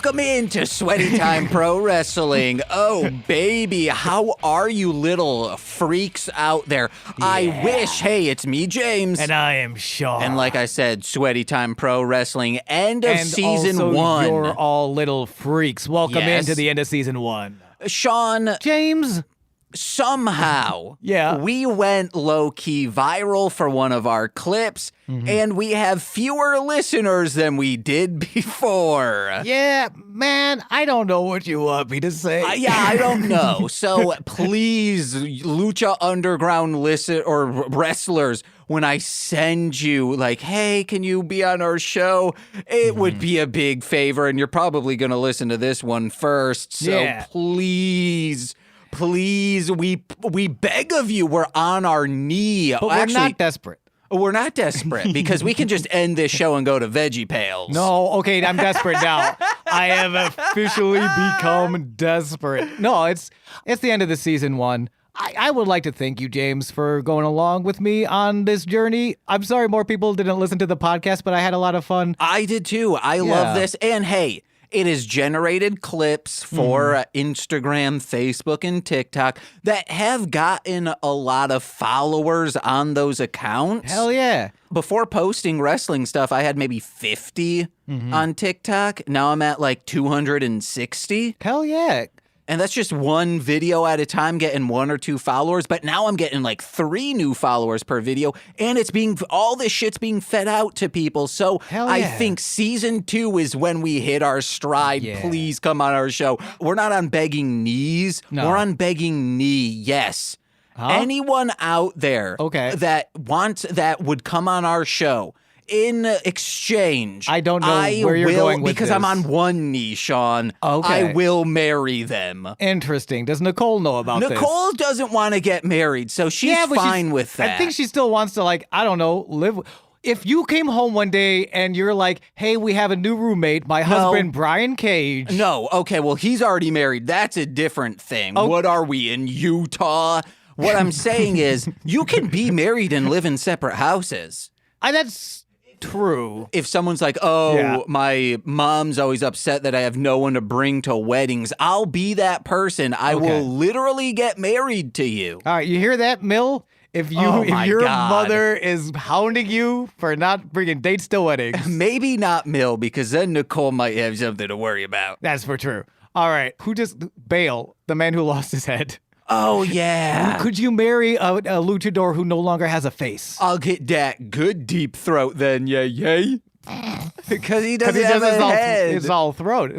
Welcome into Sweaty Time Pro Wrestling. Oh, baby, how are you little freaks out there? Yeah. I wish, hey, it's me, James. And I am Sean. And like I said, Sweaty Time Pro Wrestling, end of season also 1. You're all little freaks. Welcome into the end of season 1. Sean. James. Somehow, yeah, we went low-key viral for one of our clips, and we have fewer listeners than we did before. Yeah, man, I don't know what you want me to say. I don't know. So please, Lucha Underground wrestlers, when I send you, like, hey, can you be on our show? It would be a big favor, and you're probably going to listen to this one first. So please... Please, we beg of you. We're on our knee. But we're not desperate. We're not desperate because we can just end this show and go to Veggie Pails. No, okay, I'm desperate now. I have officially become desperate. No, it's the end of the season 1. I would like to thank you, James, for going along with me on this journey. I'm sorry more people didn't listen to the podcast, but I had a lot of fun. I did too. I love this. And hey, it has generated clips for Instagram, Facebook, and TikTok that have gotten a lot of followers on those accounts. Hell yeah. Before posting wrestling stuff, I had maybe 50 on TikTok. Now I'm at like 260. Hell yeah. And that's just one video at a time getting 1 or 2 followers. But now I'm getting like 3 new followers per video. And all this shit's being fed out to people. So I think season 2 is when we hit our stride. Yeah. Please come on our show. We're not on begging knees. No. We're on begging knee. Yes. Huh? Anyone out there that would come on our show in exchange, I don't know where you're going with because this. I'm on one knee, Sean. Okay. I will marry them. Interesting. Does Nicole know about this? Nicole doesn't want to get married, so she's fine with that. I think she still wants to, like, I don't know, live. If you came home one day and you're like, hey, we have a new roommate, my husband, Brian Cage. No, okay, well, he's already married. That's a different thing. What are we, in Utah? What I'm saying is, you can be married and live in separate houses. That's true. If someone's like, my mom's always upset that I have no one to bring to weddings, I'll be that person. I will literally get married to you. All right, you hear that, Mill? If your mother is hounding you for not bringing dates to weddings. Maybe not Mill, because then Nicole might have something to worry about. That's for true. All right, Bale, the man who lost his head. Oh, yeah. Could you marry a luchador who no longer has a face? I'll get that good deep throat then, yay. Because he doesn't have a head. It's all throat.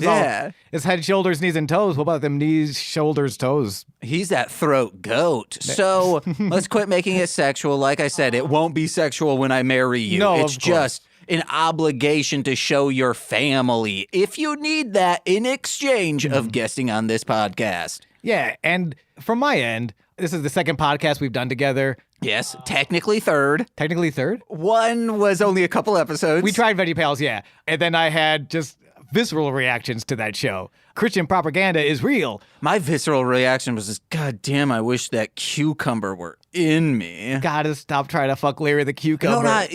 It's head, shoulders, knees, and toes. What about them knees, shoulders, toes? He's that throat goat. So let's quit making it sexual. Like I said, it won't be sexual when I marry you. No, it's just an obligation to show your family if you need that in exchange of guesting on this podcast. Yeah, and from my end, this is the second podcast we've done together. Yes, technically third. Technically third? One was only a couple episodes. We tried Veggie Pals, yeah. And then I had just visceral reactions to that show. Christian propaganda is real. My visceral reaction was just, God damn, I wish that cucumber were in me. Gotta stop trying to fuck Larry the cucumber. No,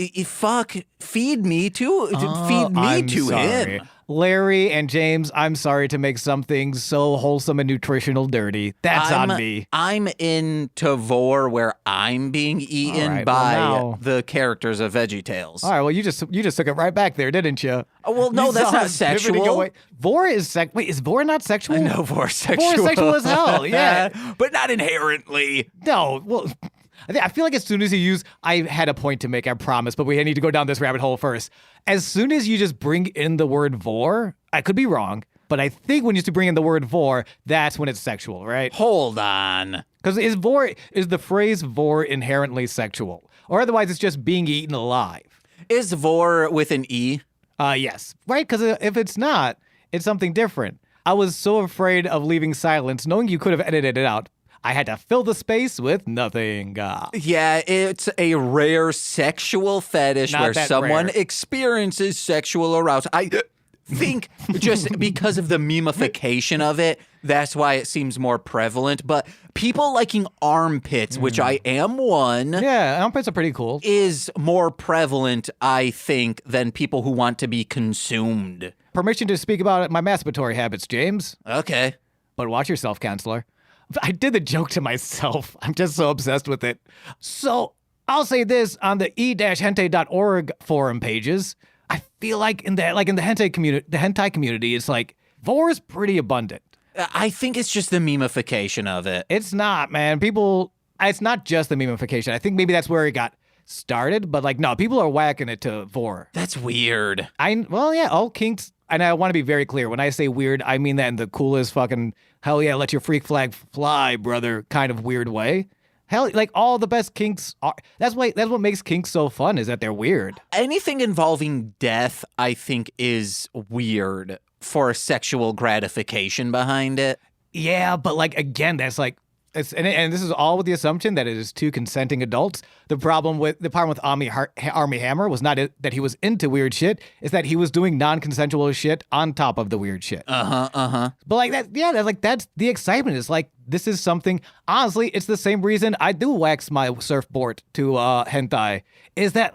feed me to him. Larry and James, I'm sorry to make something so wholesome and nutritional dirty. That's on me. I'm in Tavor where I'm being eaten by the characters of VeggieTales. All right, well, you just took it right back there, didn't you? Oh, well, no, that's not sexual. Vor is Wait, is Vor not sexual? I know Vor's sexual. Vor's sexual as hell, yeah. But not inherently. No, well, I feel like as soon as you use, I had a point to make, I promise, but we need to go down this rabbit hole first. As soon as you just bring in the word vor, I could be wrong, but I think when you just bring in the word vor, that's when it's sexual, right? Hold on. Because is the phrase vor inherently sexual? Or otherwise it's just being eaten alive? Is vor with an E? Yes. Right? Because if it's not, it's something different. I was so afraid of leaving silence, knowing you could have edited it out. I had to fill the space with nothing. Yeah, it's a rare sexual fetish where someone experiences sexual arousal. think just because of the memification of it, that's why it seems more prevalent. But people liking armpits, which I am one. Yeah, armpits are pretty cool. Is more prevalent, I think, than people who want to be consumed. Permission to speak about my masturbatory habits, James. Okay. But watch yourself, counselor. I did the joke to myself. I'm just so obsessed with it. So I'll say this on the e-hente.org forum pages. I feel like in the hentai community, it's like vor is pretty abundant. I think it's just the memification of it. It's not, man. It's not just the memification. I think maybe that's where it got started, but like, no, people are whacking it to vor. That's weird. All kinks, and I want to be very clear. When I say weird, I mean that in the coolest fucking, hell yeah, let your freak flag fly, brother, kind of weird way. Hell, like all the best kinks are. That's what makes kinks so fun, is that they're weird. Anything involving death, I think, is weird for a sexual gratification behind it. Yeah, but like again, that's like, and this is all with the assumption that it is two consenting adults. The problem with Army Hammer was not that he was into weird shit; is that he was doing non-consensual shit on top of the weird shit. But like that, yeah, that's the excitement. It's like, this is something. Honestly, it's the same reason I do wax my surfboard to hentai. Is that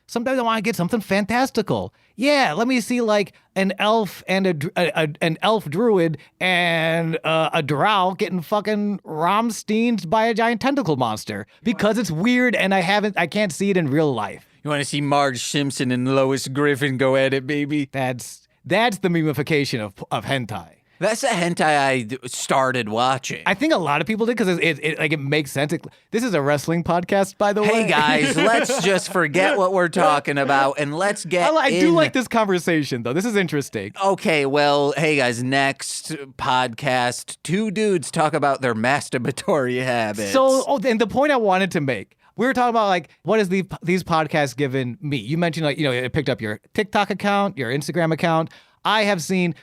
sometimes I want to get something fantastical. Yeah, let me see like an elf and an elf druid and a drow getting fucking Rammsteined by a giant tentacle monster because it's weird and I can't see it in real life. You want to see Marge Simpson and Lois Griffin go at it, baby? That's the memification of hentai. That's the hentai I started watching. I think a lot of people did because it makes sense. This is a wrestling podcast, by the way. Hey guys, let's just forget what we're talking about and let's get I do like this conversation, though. This is interesting. Okay, well, hey guys, next podcast, two dudes talk about their masturbatory habits. So, and the point I wanted to make, we were talking about like, what has these podcasts given me? You mentioned like, it picked up your TikTok account, your Instagram account. I have seen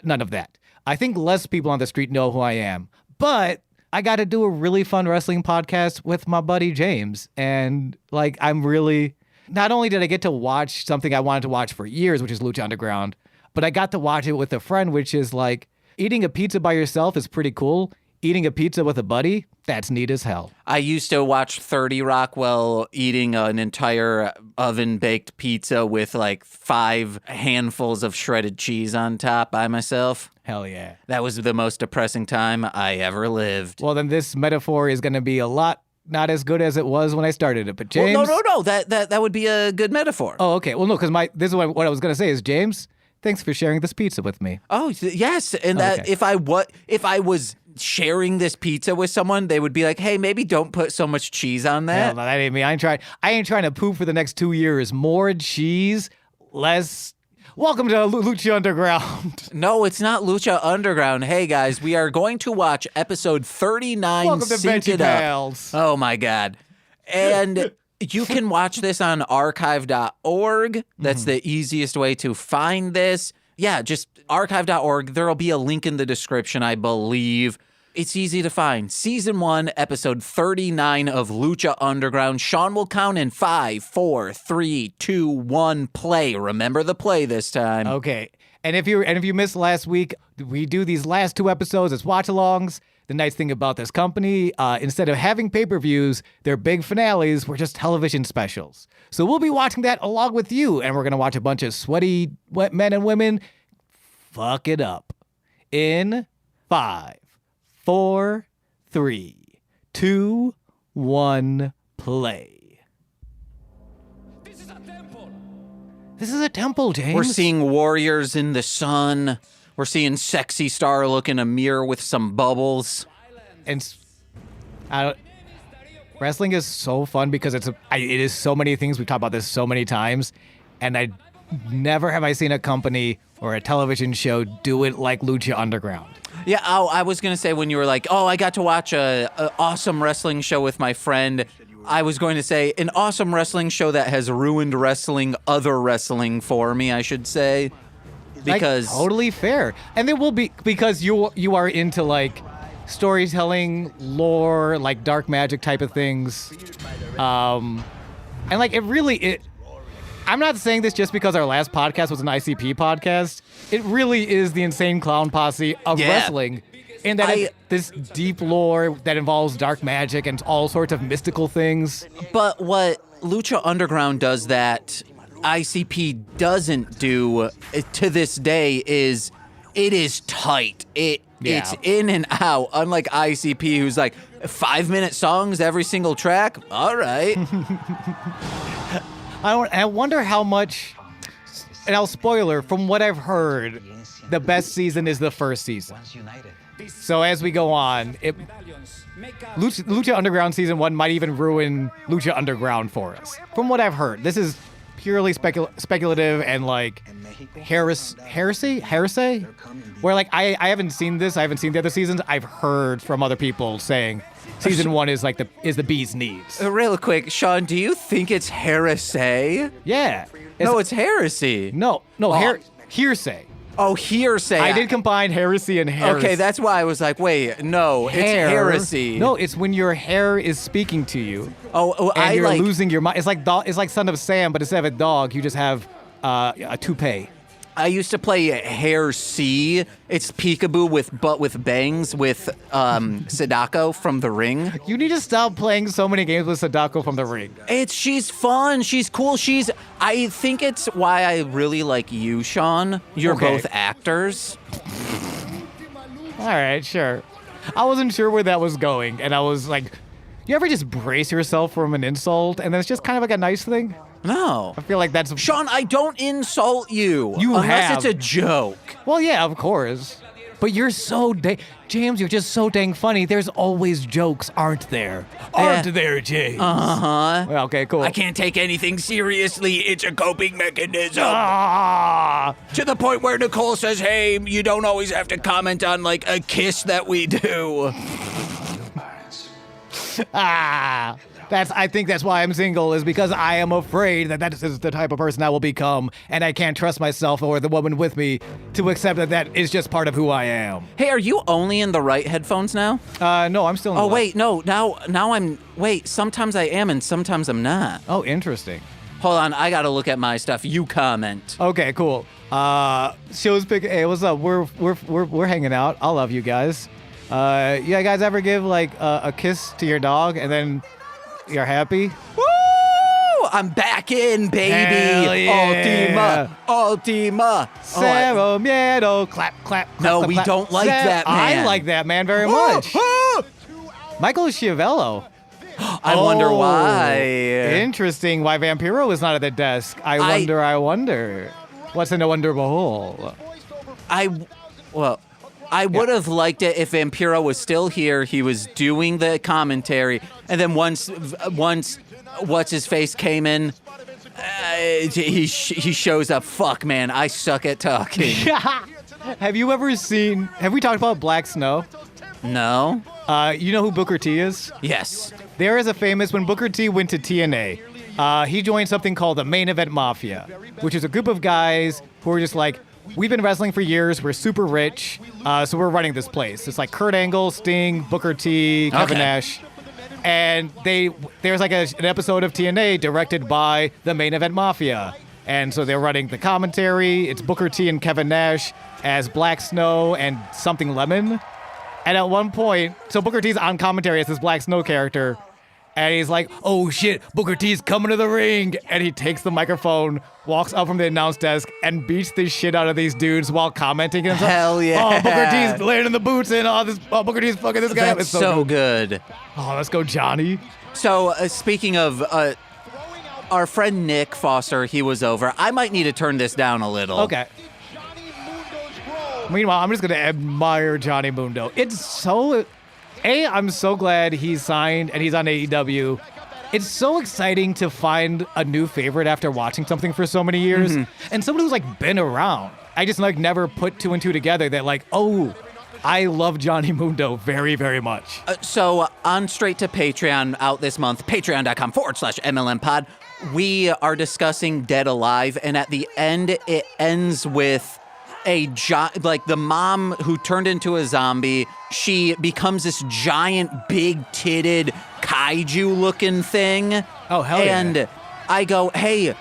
none of that. I think less people on the street know who I am, but I got to do a really fun wrestling podcast with my buddy James. And like, not only did I get to watch something I wanted to watch for years, which is Lucha Underground, but I got to watch it with a friend, which is like, eating a pizza by yourself is pretty cool. Eating a pizza with a buddy, that's neat as hell. I used to watch 30 Rock while eating an entire oven-baked pizza with like 5 handfuls of shredded cheese on top by myself. Hell yeah. That was the most depressing time I ever lived. Well, then this metaphor is going to be a lot not as good as it was when I started it. But James... Well, no. That would be a good metaphor. Oh, okay. Well, no, because this is what I was going to say is, James, thanks for sharing this pizza with me. Oh, yes. And that okay. if I was sharing this pizza with someone, they would be like, hey, maybe don't put so much cheese on that. Hell no, that ain't me. I ain't trying to poop for the next 2 years. More cheese, less... Welcome to Lucha Underground. No, it's not Lucha Underground. Hey, guys, we are going to watch episode 39. Welcome to Veggie Pals. Oh, my God. And you can watch this on archive.org. That's the easiest way to find this. Yeah, just archive.org. There'll be a link in the description, I believe. It's easy to find. Season 1, episode 39 of Lucha Underground. Sean will count in 5, 4, 3, 2, 1, play. Remember the play this time. Okay. And if you missed last week, we do these last 2 episodes as watch-alongs. The nice thing about this company, instead of having pay-per-views, their big finales were just television specials. So we'll be watching that along with you, and we're going to watch a bunch of sweaty men and women fuck it up. In 5, 4, 3, 2, 1, play. This is a temple. This is a temple, James. We're seeing warriors in the sun. We're seeing Sexy Star look in a mirror with some bubbles. And wrestling is so fun because it is so many things. We've talked about this so many times, and never have I seen a company or a television show do it like Lucha Underground. Yeah, I was going to say when you were like, I got to watch a awesome wrestling show with my friend, I was going to say an awesome wrestling show that has ruined other wrestling for me, I should say. Because like, totally fair. And it will be because you are into like storytelling, lore, like dark magic type of things. And like it I'm not saying this just because our last podcast was an ICP podcast. It really is the Insane Clown Posse of wrestling. In that this deep lore that involves dark magic and all sorts of mystical things. But what Lucha Underground does that ICP doesn't do to this day is it is tight. It's in and out, unlike ICP, who's like 5-minute songs every single track. All right. I wonder how much, and I'll spoiler, from what I've heard, the best season is the first season. So as we go on, Lucha Underground Season 1 might even ruin Lucha Underground for us. From what I've heard, this is purely speculative and like heresy? Where like I haven't seen this, I haven't seen the other seasons. I've heard from other people saying season 1 is like the bee's knees. Real quick, Sean, do you think it's heresy? Yeah. It's heresy. No, hearsay. Oh, hearsay. I did combine heresy and heresy. Okay, that's why I was like, wait, no, it's heresy. No, it's when your hair is speaking to you. Oh, and you're losing your mind. It's like Son of Sam, but instead of a dog, you just have a toupee. I used to play Hair C. It's peekaboo with bangs with Sadako from The Ring. You need to stop playing so many games with Sadako from The Ring. She's fun. She's cool. I think it's why I really like you, Sean. You're both actors. All right, sure. I wasn't sure where that was going, and I was like, you ever just brace yourself from an insult, and then it's just kind of like a nice thing? No. I feel like that's... Sean, I don't insult you. Unless it's a joke. Well, yeah, of course. But you're so James, you're just so dang funny. There's always jokes, aren't there? Aren't there, James? Uh-huh. Well, okay, cool. I can't take anything seriously. It's a coping mechanism. To the point where Nicole says, hey, you don't always have to comment on, like, a kiss that we do. I think that's why I'm single, is because I am afraid that is the type of person I will become, and I can't trust myself or the woman with me to accept that is just part of who I am. Hey, are you only in the right headphones now? No, I'm still in the left. Wait, no, now I'm, sometimes I am and sometimes I'm not. Oh, interesting. Hold on, I gotta look at my stuff. You comment. Okay, cool. Shows pick. Hey, what's up? We're hanging out. I love you guys. You guys ever give like a kiss to your dog and then you're happy? Woo! I'm back in, baby. Hell yeah. Ultima. Cero miedo. Clap. No, clap, we clap. don't like that, man. I like that man very much. Michael Schiavello. I wonder why. Interesting. Why Vampiro is not at the desk. I wonder. What's in the wonderful hole? I would have liked it if Vampiro was still here. He was doing the commentary, and then once what's his face came in, he shows up. Fuck, man, I suck at talking. Have we talked about Black Snow? No. You know who Booker T is? Yes. There is a famous, when Booker T went to TNA, he joined something called the Main Event Mafia, which is a group of guys who are just like, we've been wrestling for years, we're super rich, so we're running this place. It's like Kurt Angle, Sting, Booker T, Kevin Nash. And there's like an episode of TNA directed by the Main Event Mafia. And so they're running the commentary. It's Booker T and Kevin Nash as Black Snow and Something Lemon. And at one point, so Booker T's on commentary as this Black Snow character. And he's like, oh shit, Booker T's coming to the ring. And he takes the microphone, walks up from the announce desk, and beats the shit out of these dudes while commenting. And Hell yeah. Oh, Booker T's landing the boots and Booker T's fucking this guy up. That's It's so good. Oh, let's go, Johnny. So, speaking of our friend Nick Foster, he was over. I might need to turn this down a little. Okay. Meanwhile, I'm just going to admire Johnny Mundo. I'm so glad he's signed and he's on AEW. It's so exciting to find a new favorite after watching something for so many years. Mm-hmm. And someone who's like been around. I just like never put two and two together that like, oh, I love Johnny Mundo very, very much. So on straight to Patreon out this month, patreon.com/MLMpod, we are discussing Dead Alive. And at the end, it ends with like the mom who turned into a zombie. She becomes this giant, big-titted kaiju-looking thing. Oh, hell yeah. And I go, hey,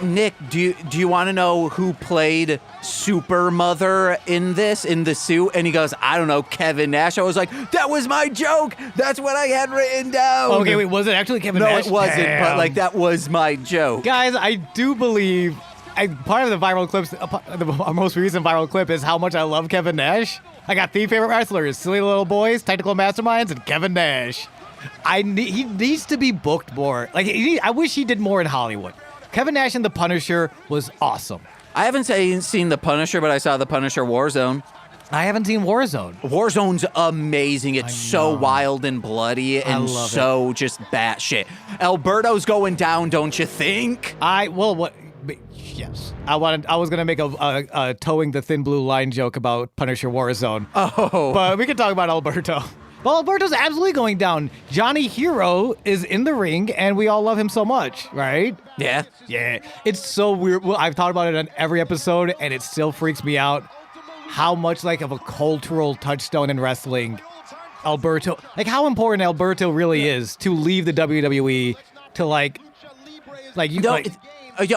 Nick, do you want to know who played Super Mother in the suit? And he goes, I don't know, Kevin Nash. I was like, that was my joke. That's what I had written down. Okay, wait, was it actually Kevin Nash? No, it wasn't, Damn. but like that was my joke. Guys, I do believe part of the viral clips, our most recent viral clip is how much I love Kevin Nash. I got 3 favorite wrestlers: Silly Little Boys, Technical Masterminds, and Kevin Nash. He needs to be booked more. Like, I wish he did more in Hollywood. Kevin Nash and The Punisher was awesome. I haven't seen The Punisher, but I saw The Punisher Warzone. I haven't seen Warzone. Warzone's amazing. It's so wild and bloody and so just batshit. Alberto's going down, don't you think? Yes. I was gonna make a towing the thin blue line joke about Punisher Warzone. Oh. But we can talk about Alberto. Well, Alberto's absolutely going down. Johnny Hero is in the ring, and we all love him so much, right? Yeah. Yeah. It's so weird. Well, I've talked about it on every episode, and it still freaks me out how much like of a cultural touchstone in wrestling Alberto, like how important Alberto really is to leave the WWE to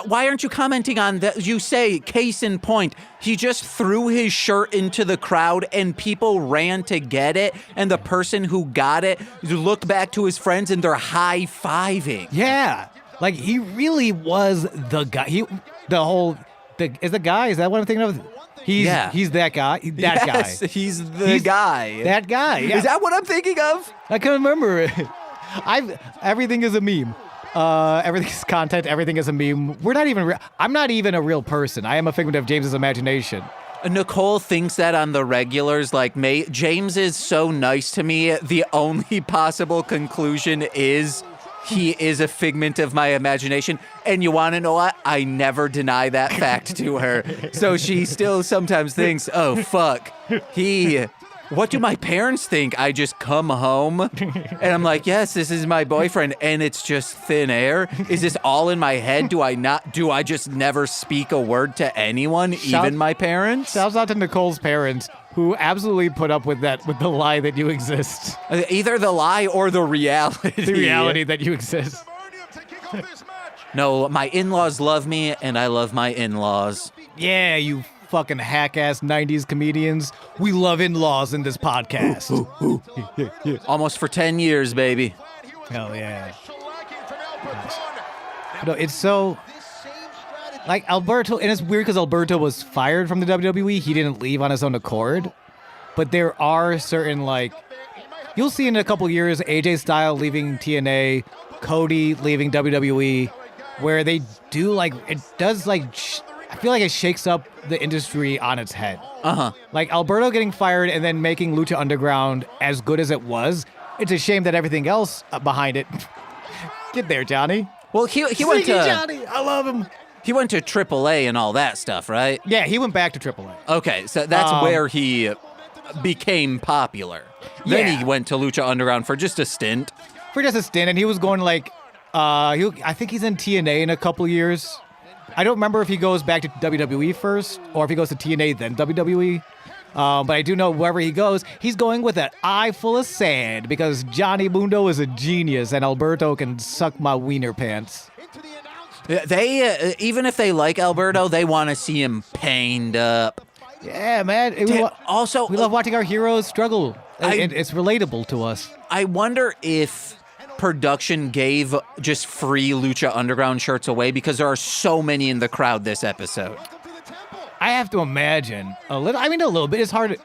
why aren't you commenting on that? You say, case in point, he just threw his shirt into the crowd and people ran to get it, and the person who got it looked back to his friends and they're high-fiving. Yeah. Like, he really was the guy. Is the guy? Is that what I'm thinking of? He's that guy. Yes, he's the guy. That guy. Yeah. Is that what I'm thinking of? I can't remember it. Everything is a meme. Everything's content. Everything is a meme. I'm not even a real person. I am a figment of James's imagination. Nicole thinks that on the regulars, like, James is so nice to me. The only possible conclusion is he is a figment of my imagination. And you want to know what? I never deny that fact to her. So she still sometimes thinks, oh, fuck. What do my parents think? I just come home and I'm like, yes, this is my boyfriend, and it's just thin air. Is this all in my head? Do I just never speak a word to anyone, even my parents? Shouts out to Nicole's parents, who absolutely put up with the lie that you exist. Either the lie or the reality. The reality that you exist. No, my in-laws love me, and I love my in-laws. Yeah, you fucking hack-ass 90s comedians. We love in-laws in this podcast. Almost for 10 years, baby. Hell yeah. No, it's so... Like, Alberto... And it's weird because Alberto was fired from the WWE. He didn't leave on his own accord. But there are certain, like... You'll see in a couple years, AJ Styles leaving TNA, Cody leaving WWE, where they do, like... It does, like... I feel like it shakes up the industry on its head. Uh-huh. Like, Alberto getting fired and then making Lucha Underground as good as it was. It's a shame that everything else behind it... Get there, Johnny. Well, he went to... Johnny, I love him. He went to AAA and all that stuff, right? Yeah, he went back to AAA. Okay, so that's where he became popular. Then he went to Lucha Underground for just a stint. And he was going like... I think he's in TNA in a couple years. I don't remember if he goes back to WWE first or if he goes to TNA then WWE. But I do know wherever he goes, he's going with an eye full of sand because Johnny Mundo is a genius and Alberto can suck my wiener pants. They, even if they like Alberto, they want to see him pained up. Yeah, man. We love watching our heroes struggle. It's relatable to us. I wonder if production gave just free Lucha Underground shirts away because there are so many in the crowd this episode. I have to imagine a little bit. It's hard.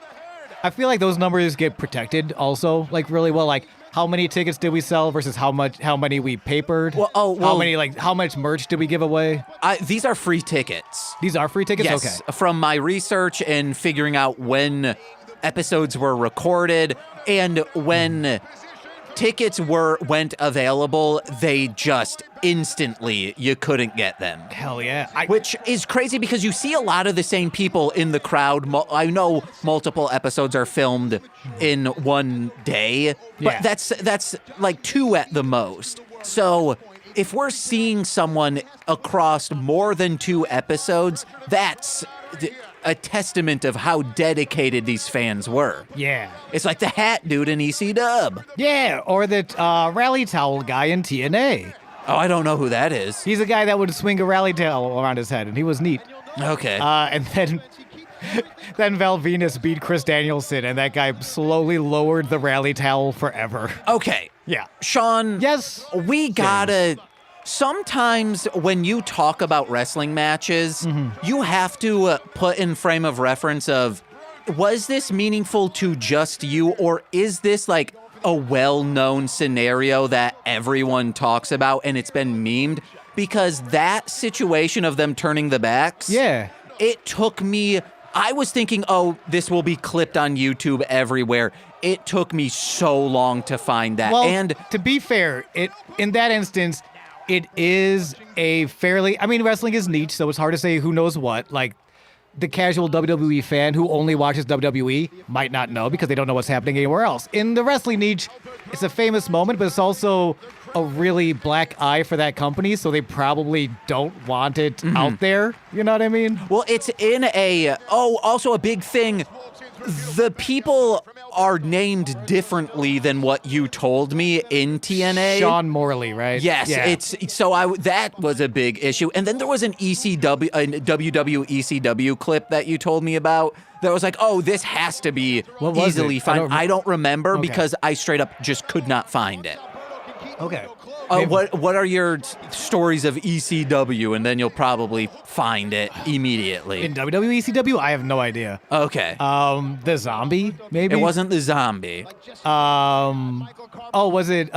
I feel like those numbers get protected also, like really well. Like how many tickets did we sell versus how many we papered? How much merch did we give away? These are free tickets. These are free tickets? Yes. Okay. From my research and figuring out when episodes were recorded and when tickets went available, they just instantly, you couldn't get them. Hell yeah. Which is crazy because you see a lot of the same people in the crowd. I know multiple episodes are filmed in one day, but that's like 2 at the most. So if we're seeing someone across more than 2 episodes, that's a testament of how dedicated these fans were. Yeah. It's like the hat dude in EC Dub. Yeah, or the rally towel guy in TNA. Oh, I don't know who that is. He's a guy that would swing a rally tail around his head, and he was neat. Okay. And then Val Venus beat Chris Danielson, and that guy slowly lowered the rally towel forever. Okay. Yeah. Sean. Yes. We gotta. Sometimes when you talk about wrestling matches, you have to put in frame of reference of, was this meaningful to just you, or is this like a well-known scenario that everyone talks about and it's been memed? Because that situation of them turning the backs, Yeah. it took me, I was thinking, oh, this will be clipped on YouTube everywhere. It took me so long to find that. Well, and to be fair, in that instance, it is a fairly, I mean, wrestling is niche, so it's hard to say who knows what. Like, the casual WWE fan who only watches WWE might not know because they don't know what's happening anywhere else. In the wrestling niche, it's a famous moment, but it's also a really black eye for that company, so they probably don't want it out there. You know what I mean? well, it's in also a big thing. The people are named differently than what you told me in TNA. Sean Morley, right? Yes, Yeah. that was a big issue. And then there was an WW ECW clip that you told me about that was like, oh, this has to be What was easily it? found. I don't remember Okay. because I straight up just could not find it. Okay. What are your stories of ECW? And then you'll probably find it immediately. In WWE ECW, I have no idea. Okay. The zombie, maybe? It wasn't the zombie. Was it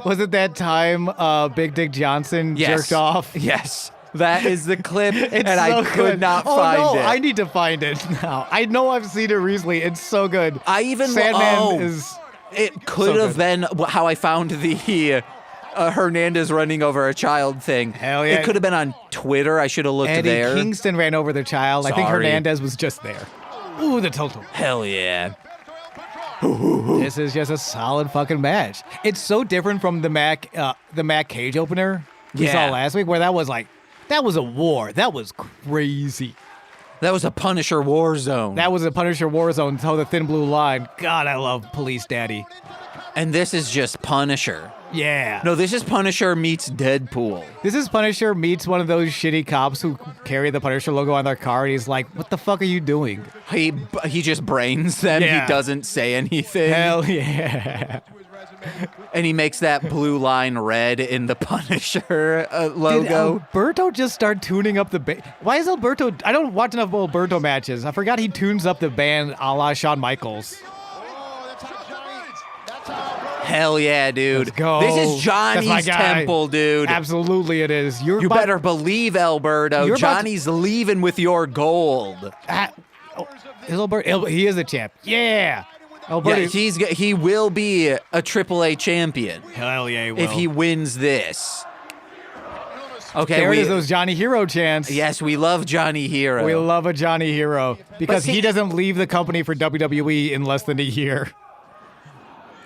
was it that time Big Dick Johnson Yes. jerked off? Yes. That is the clip, and It's I so could good. not find Oh no, it. I need to find it now. I know I've seen it recently. It's so good. I even Sandman is It could so have good. been how I found the Hernandez running over a child thing. Hell yeah. It could have been on Twitter. I should have looked Eddie there. Kingston ran over the child. I think Sorry. Hernandez was just there. Ooh, the total. Hell yeah. This is just a solid fucking match. It's so different from the Mac Cage opener we saw Yeah. last week, where that was a war. That was crazy. That was a Punisher war zone. That was a Punisher war zone. Toe the thin blue line. God, I love Police Daddy. And this is just Punisher. Yeah. No, this is Punisher meets Deadpool. This is Punisher meets one of those shitty cops who carry the Punisher logo on their car, and he's like, "What the fuck are you doing?" He just brains them. Yeah. He doesn't say anything. Hell yeah. And he makes that blue line red in the Punisher Did logo. Alberto just start tuning up the band? Why is Alberto? I don't watch enough Alberto matches. I forgot he tunes up the band a la Shawn Michaels. Hell yeah, dude. Let's go. This is That's Johnny's my guy. temple, dude. Absolutely, it is. You better believe, Alberto. You're about to- Johnny's leaving with your gold. Is Alberto? He is a champ. Yeah. Alberto. Yeah, he will be a AAA champion Hell yeah, he will. if he wins this. Okay, There it is, those Johnny Hero chants. yes, we love Johnny Hero. We love a Johnny Hero because see- he doesn't leave the company for WWE in less than a year.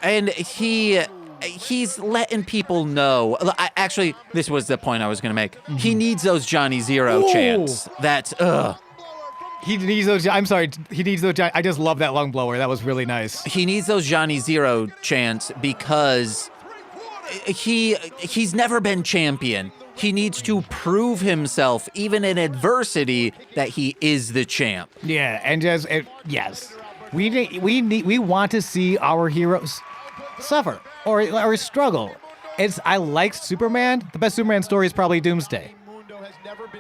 And he's letting people know. Actually, this was the point I was going to make. He needs those Johnny Zero Ooh. chants. That's He needs those. I'm sorry. He needs those. I just love that lung blower. That was really nice. He needs those Johnny Zero chants because he's never been champion. He needs to prove himself, even in adversity, that he is the champ. Yeah, and yes, we want to see our heroes suffer or struggle. I like Superman. The best Superman story is probably Doomsday,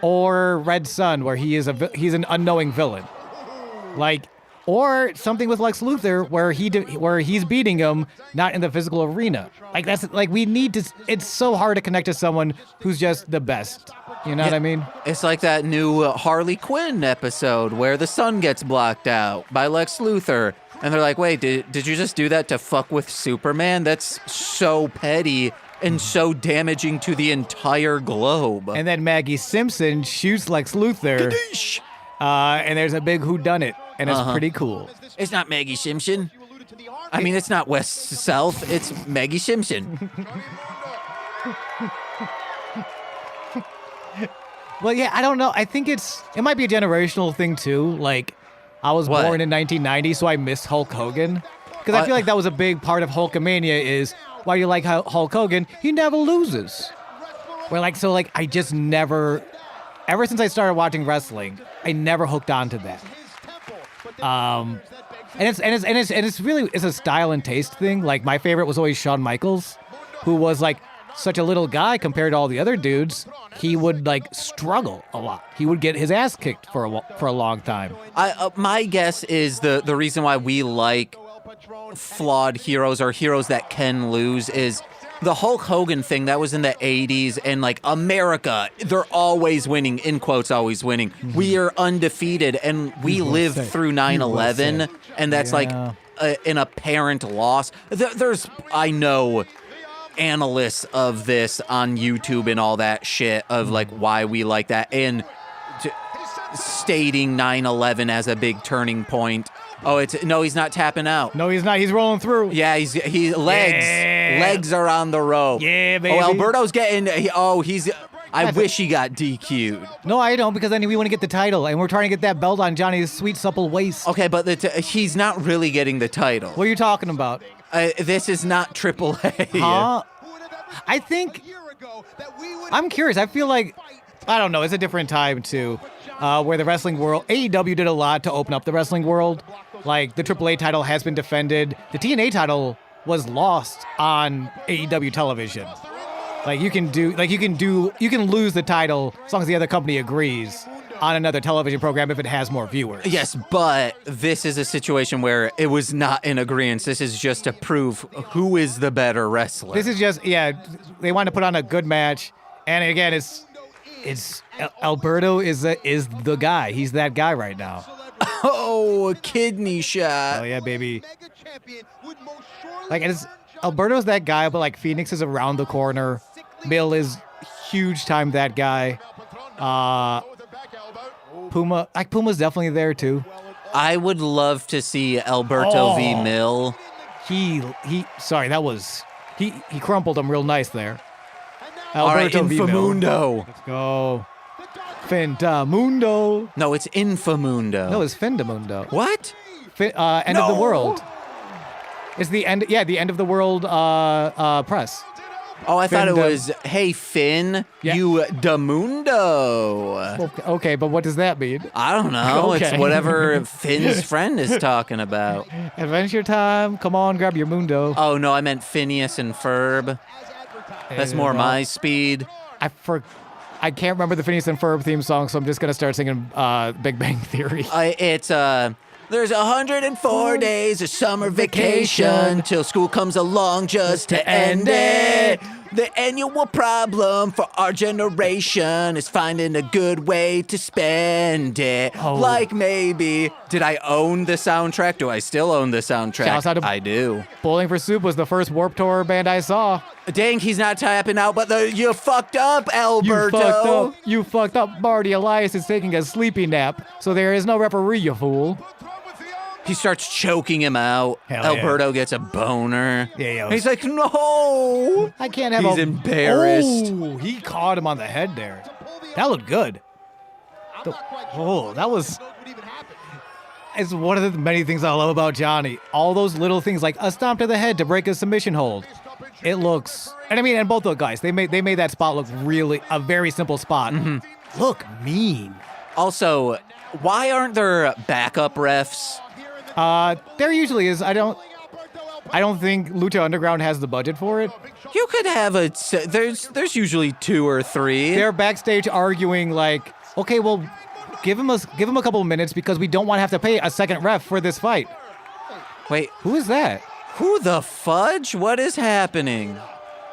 or Red Sun, where he's an unknowing villain, or something with Lex Luthor, where he's beating him, not in the physical arena. We need to. It's so hard to connect to someone who's just the best. You know what I mean? It's like that new Harley Quinn episode where the sun gets blocked out by Lex Luthor. And they're like, wait, did you just do that to fuck with Superman? That's so petty and so damaging to the entire globe. And then Maggie Simpson shoots Lex Luthor, and there's a big whodunit, and it's pretty cool. It's not Maggie Simpson. I mean, it's not West South. It's Maggie Simpson. Well, yeah, I don't know. I think it might be a generational thing too. Like, I was What? born in 1990, so I missed Hulk Hogan. Because I feel like that was a big part of Hulkamania is why you like Hulk Hogan, he never loses. I just never, ever since I started watching wrestling, I never hooked on to that. And it's really a style and taste thing. Like, my favorite was always Shawn Michaels, who was like such a little guy compared to all the other dudes. He would like struggle a lot. He would get his ass kicked for a long time. My guess is the reason why we like flawed heroes or heroes that can lose is the Hulk Hogan thing that was in the 80s, and like America, they're always winning, in quotes, always winning. We are undefeated, and we lived through 9/11, and that's like an apparent loss. I know analysts of this on YouTube and all that shit of like why we like that, and stating 9/11 as a big turning point. Oh, he's not tapping out. No, he's not. He's rolling through. Yeah, legs are on the rope. Yeah, baby. Oh, Alberto's getting. I wish he got DQ'd. No, I don't, because then we want to get the title, and we're trying to get that belt on Johnny's sweet supple waist. Okay, but he's not really getting the title. What are you talking about? This is not AAA. Huh? I think. I'm curious. I feel like, I don't know. It's a different time too, where the wrestling world, AEW did a lot to open up the wrestling world. Like, the AAA title has been defended. The TNA title was lost on AEW television. You can lose the title as long as the other company agrees on another television program if it has more viewers. Yes, but this is a situation where it was not in agreement. This is just to prove who is the better wrestler. This is just, they want to put on a good match. And again, it's Alberto is the guy. He's that guy right now. Oh, a kidney shot. Oh yeah, baby. Alberto's that guy, but like Phoenix is around the corner. Bill is huge time that guy. Puma's definitely there too. I would love to see Alberto v. Mill. He crumpled him real nice there. Alberto v. Mill. Infamundo. Let's go. Findamundo. No, it's Infamundo. No, it's Findamundo. What? End of the world. It's the end. Yeah, the end of the world press. Oh, I thought it was, hey, Finn, you Damundo. Okay, but what does that mean? I don't know. Okay. It's whatever Finn's friend is talking about. Adventure time. Come on, grab your mundo. Oh, no, I meant Phineas and Ferb. That's more my speed. I can't remember the Phineas and Ferb theme song, so I'm just going to start singing Big Bang Theory. There's 104 days of summer vacation till school comes along just to end it. The annual problem for our generation is finding a good way to spend it. Oh. Like maybe, did I own the soundtrack? Do I still own the soundtrack? Shouts out to I do. Bowling for Soup was the first Warped Tour band I saw. Dang, he's not tapping out, but you fucked up, Alberto. You fucked up. Marty Elias is taking a sleepy nap, so there is no referee, you fool. He starts choking him out. Hell Alberto gets a boner. Yeah. He's like, no. I can't have He's embarrassed. Oh, he caught him on the head there. That looked good. That was... It's one of the many things I love about Johnny. All those little things, like a stomp to the head to break a submission hold. It looks... And both those guys, they made that spot look really... A very simple spot. Mm-hmm. Look mean. Also, why aren't there backup refs? There usually is. I don't think Lucha Underground has the budget for it. You could have there's usually 2 or 3. They're backstage arguing like, okay, well, give him a couple of minutes because we don't want to have to pay a second ref for this fight. Wait, who is that? Who the fudge? What is happening?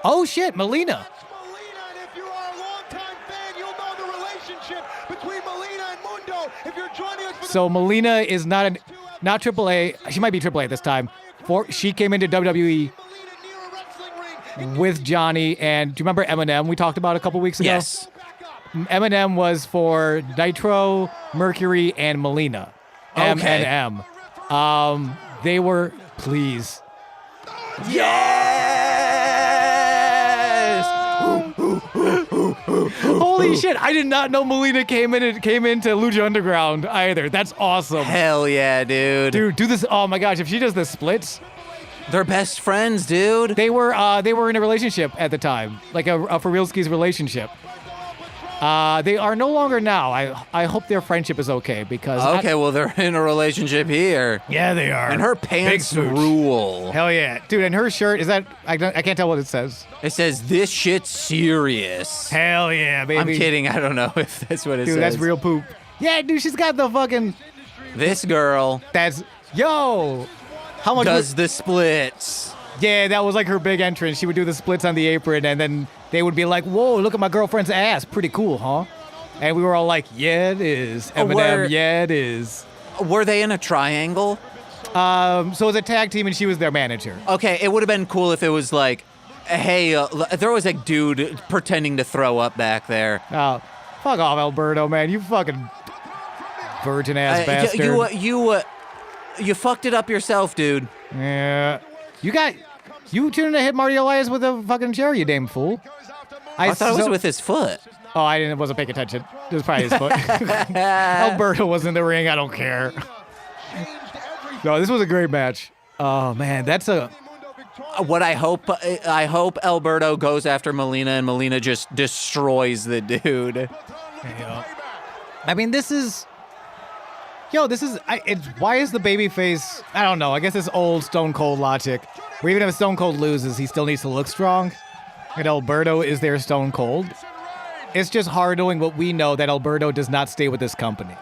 Oh shit, Melina. And if you are a longtime fan, you'll know the relationship between Melina and Mundo. If you're joining us for So Melina is not AAA. She might be AAA at this time. She came into WWE with Johnny, and do you remember Eminem we talked about a couple weeks ago? Yes. Eminem was for Nitro, Mercury, and Melina. Okay. M&M. They were, please. Yes! Holy shit, I did not know Melina came into Lucha Underground either. That's awesome. Hell yeah, dude. Dude, do this. Oh my gosh, if she does the splits. They're best friends, dude. They were in a relationship at the time, like a for realskis relationship. They are no longer now. I hope their friendship is okay because. Okay, well they're in a relationship here. Yeah, they are. And her pants Big smooch. rule. Hell yeah, dude! And her shirt is that I can't tell what it says. It says this shit's serious. Hell yeah, baby! I'm kidding. I don't know if that's what it says. Dude, that's real poop. Yeah, dude, she's got the fucking. This girl That's yo. How much does the splits. Yeah, that was like her big entrance. She would do the splits on the apron, and then they would be like, "Whoa, look at my girlfriend's ass. Pretty cool, huh?" And we were all like, "Yeah, it is." Eminem, yeah, it is. Were they in a triangle? So it was a tag team, and she was their manager. Okay, it would have been cool if it was like, hey, there was a dude pretending to throw up back there. Oh, fuck off, Alberto, man. You fucking virgin ass bastard. You fucked it up yourself, dude. Yeah. You trying to hit Marty Elias with a fucking chair, you damn fool. I thought it was with his foot. Oh, wasn't paying attention. It was probably his foot. Alberto was in the ring. I don't care. No, this was a great match. Oh man, that's a. What I hope Alberto goes after Melina and Melina just destroys the dude. Yeah. I mean, this is. Why is the babyface? I don't know. I guess it's old Stone Cold logic. Where even if Stone Cold loses, he still needs to look strong. And Alberto is their Stone Cold. It's just hard knowing what we know that Alberto does not stay with this company.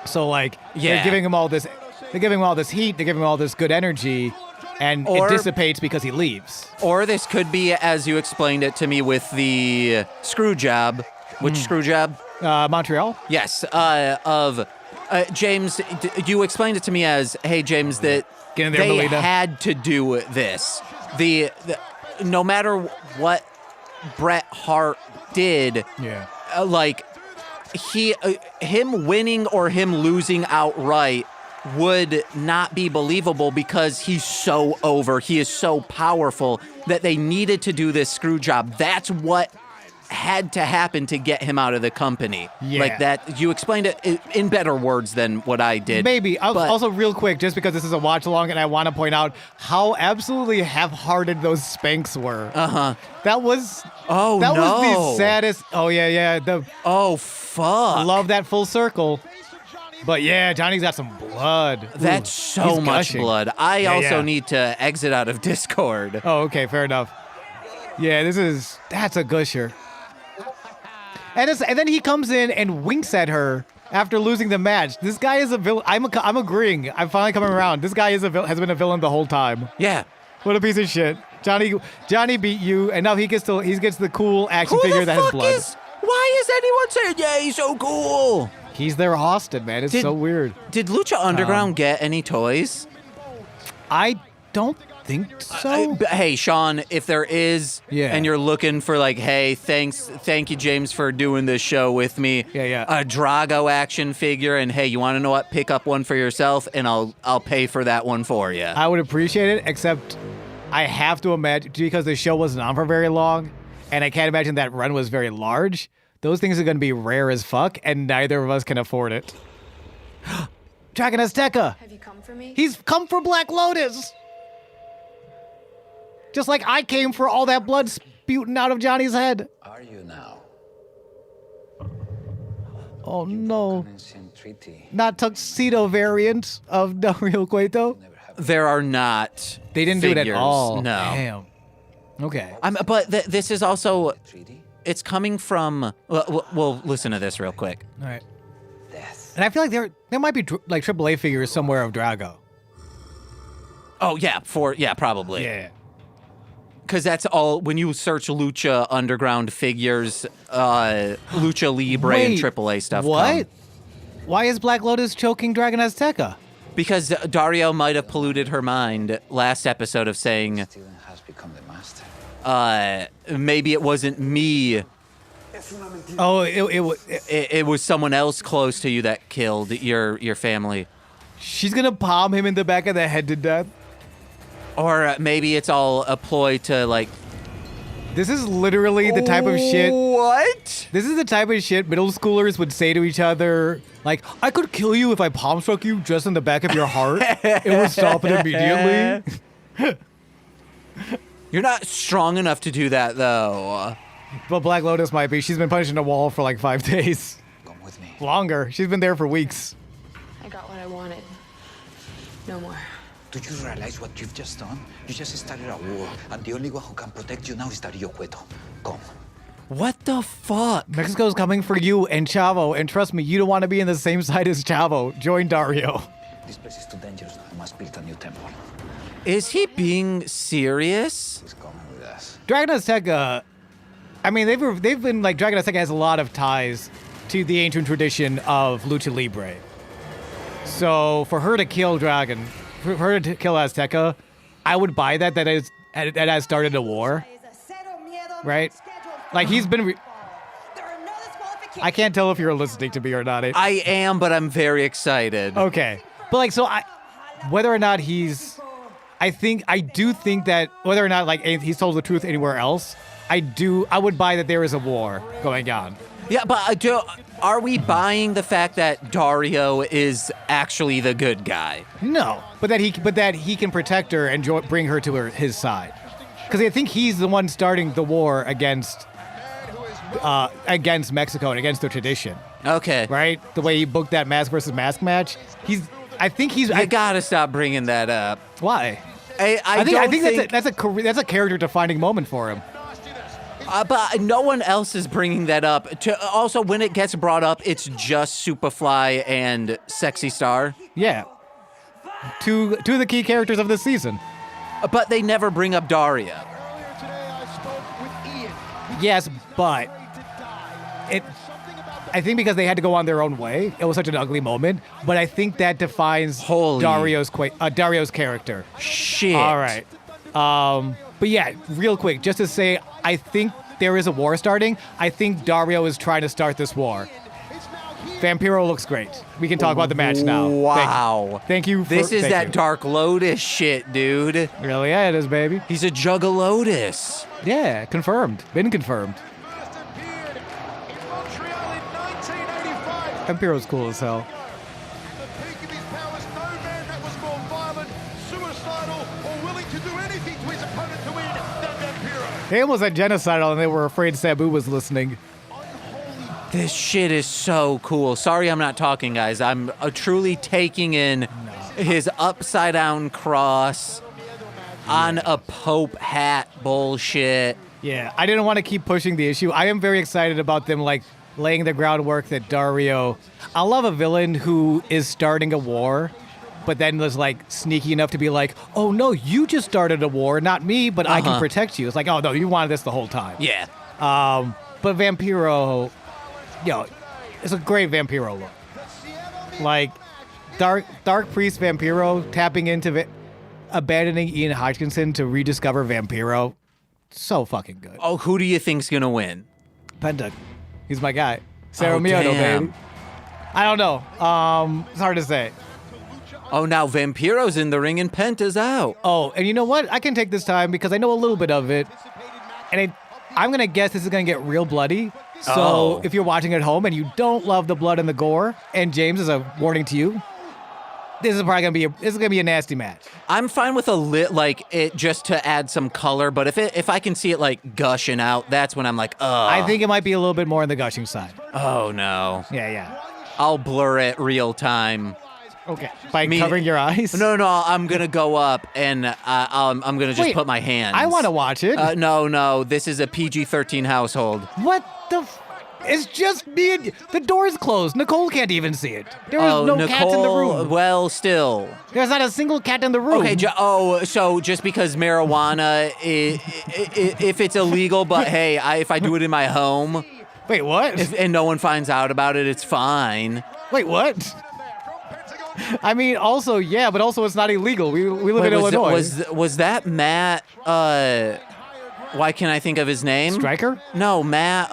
So like, they're giving him all this. They're giving him all this heat. They're giving him all this good energy, and it dissipates because he leaves. Or this could be, as you explained it to me, with the screw job. Which screw job? Montreal. Yes. James, you explained it to me as, hey, James, that they had to do this. No matter what Bret Hart did, him winning or him losing outright would not be believable because he's so over. He is so powerful that they needed to do this screw job. That's what had to happen to get him out of the company. Yeah. Like that, you explained it in better words than what I did. Maybe. Also, real quick, just because this is a watch along, and I want to point out how absolutely half-hearted those Spanks were. That was. Oh, that no. was the saddest. Oh yeah. Oh fuck. Love that full circle. But yeah, Johnny's got some blood. That's so much blood. I also need to exit out of Discord. Oh, okay, fair enough. Yeah, that's a gusher. And then he comes in and winks at her after losing the match. This guy is a villain. I'm agreeing. I'm finally coming around. This guy has been a villain the whole time. Yeah. What a piece of shit. Johnny beat you, and now he gets the cool action figure that has blood. Why is anyone saying, yeah, he's so cool? He's their Austin, man. It's so weird. Did Lucha Underground get any toys? I don't think so. Hey, Sean, if there is, and you're looking for like, hey, thank you, James, for doing this show with me. Yeah. A Drago action figure, and hey, you want to know what? Pick up one for yourself, and I'll pay for that one for you. I would appreciate it, except I have to imagine, because the show wasn't on for very long, and I can't imagine that run was very large. Those things are going to be rare as fuck, and neither of us can afford it. Dragon Azteca! Have you come for me? He's come for Black Lotus! Just like I came for all that blood spewing out of Johnny's head. Are you now? Oh no. Not tuxedo variant of Del Rio Cueto? There are not. They didn't figures. do it at all. No. Damn. Okay. But this is also... It's coming from... We'll listen to this real quick. All right. And I feel like there might be like AAA figures somewhere of Drago. Oh, yeah. Probably. Yeah. Because that's all, when you search Lucha Underground figures, Lucha Libre and AAA stuff what? come. Why is Black Lotus choking Dragon Azteca? Because Dario might have polluted her mind last episode of saying, has become the master. Maybe it wasn't me. Oh, it was someone else close to you that killed your family. She's gonna palm him in the back of the head to death. Or maybe it's all a ploy to, like... This is literally the type of shit... What? This is the type of shit middle schoolers would say to each other. Like, I could kill you if I palm struck you just in the back of your heart. It would stop it immediately. You're not strong enough to do that, though. But Black Lotus might be. She's been punching a wall for like 5 days. Come with me. Longer. She's been there for weeks. I got what I wanted. No more. Do you realize what you've just done? You just started a war, and the only one who can protect you now is Dario Cueto. Come. What the fuck? Mexico's coming for you and Chavo, and trust me, you don't want to be in the same side as Chavo. Join Dario. This place is too dangerous. I must build a new temple. Is he being serious? He's coming with us. Dragon Azteca, I mean, they've been like, Dragon Azteca has a lot of ties to the ancient tradition of Lucha Libre. So for her to kill Dragon, for her to kill Azteca, I would buy that has started a war, right? Like he's been. I can't tell if you're listening to me or not. I am, but I'm very excited. Okay, but like, so whether or not I do think that whether or not like he's told the truth anywhere else, I would buy that there is a war going on. Yeah, but are we buying the fact that Dario is actually the good guy? No, but that he can protect her and bring her to his side, because I think he's the one starting the war against Mexico and against their tradition. Okay. Right? The way he booked that mask versus mask match. I gotta stop bringing that up. Why? I think that's a character defining moment for him. But no one else is bringing that up. Also, when it gets brought up, it's just Superfly and Sexy Star. Yeah. Two of the key characters of this season. But they never bring up Daria. Yes, but I think because they had to go on their own way, it was such an ugly moment. But I think that defines Dario's character. Shit. All right. But yeah, real quick, just to say, I think there is a war starting. I think Dario is trying to start this war. Vampiro looks great. We can talk about the match now. Wow. Thank you. This is that Dark Lotus shit, dude. Really? Yeah, it is, baby. He's a Jug of Lotus. Yeah, confirmed. Been confirmed. Vampiro's cool as hell. They almost had genocidal and they were afraid Sabu was listening. This shit is so cool. Sorry I'm not talking, guys. I'm truly taking in his upside down cross on a Pope hat bullshit. Yeah, I didn't want to keep pushing the issue. I am very excited about them like laying the groundwork that Dario... I love a villain who is starting a war, but then was like sneaky enough to be like, oh no, you just started a war, not me, but I can protect you. It's like, oh no, you wanted this the whole time. Yeah. But Vampiro, it's a great Vampiro look. Like, Dark Priest Vampiro tapping into abandoning Ian Hodgkinson to rediscover Vampiro. So fucking good. Oh, who do you think's gonna win? Penta. He's my guy. Cerro Oh, Miedo, damn. baby. I don't know. It's hard to say. Oh, now Vampiro's in the ring and Penta's out. Oh, and you know what? I can take this time because I know a little bit of it. And I'm going to guess this is going to get real bloody. So if you're watching at home and you don't love the blood and the gore, and James, is a warning to you, this is probably going to be a nasty match. I'm fine with it just to add some color, but if I can see it like gushing out, that's when I'm like, oh. I think it might be a little bit more on the gushing side. Oh no. Yeah. I'll blur it real time. Okay. By covering your eyes? No, I'm gonna go up and I'm gonna just put my hands. I want to watch it. No, this is a PG-13 household. What the? It's just me and the door's closed. Nicole can't even see it. There is no cats in the room. Well, still. There's not a single cat in the room. Okay, so just because marijuana, if it's illegal, but hey, if I do it in my home. Wait, what? And no one finds out about it, it's fine. Wait, what? I mean, also, yeah, but also it's not illegal. We live in Illinois. Was that Matt, why can't I think of his name? Stryker? No, Matt,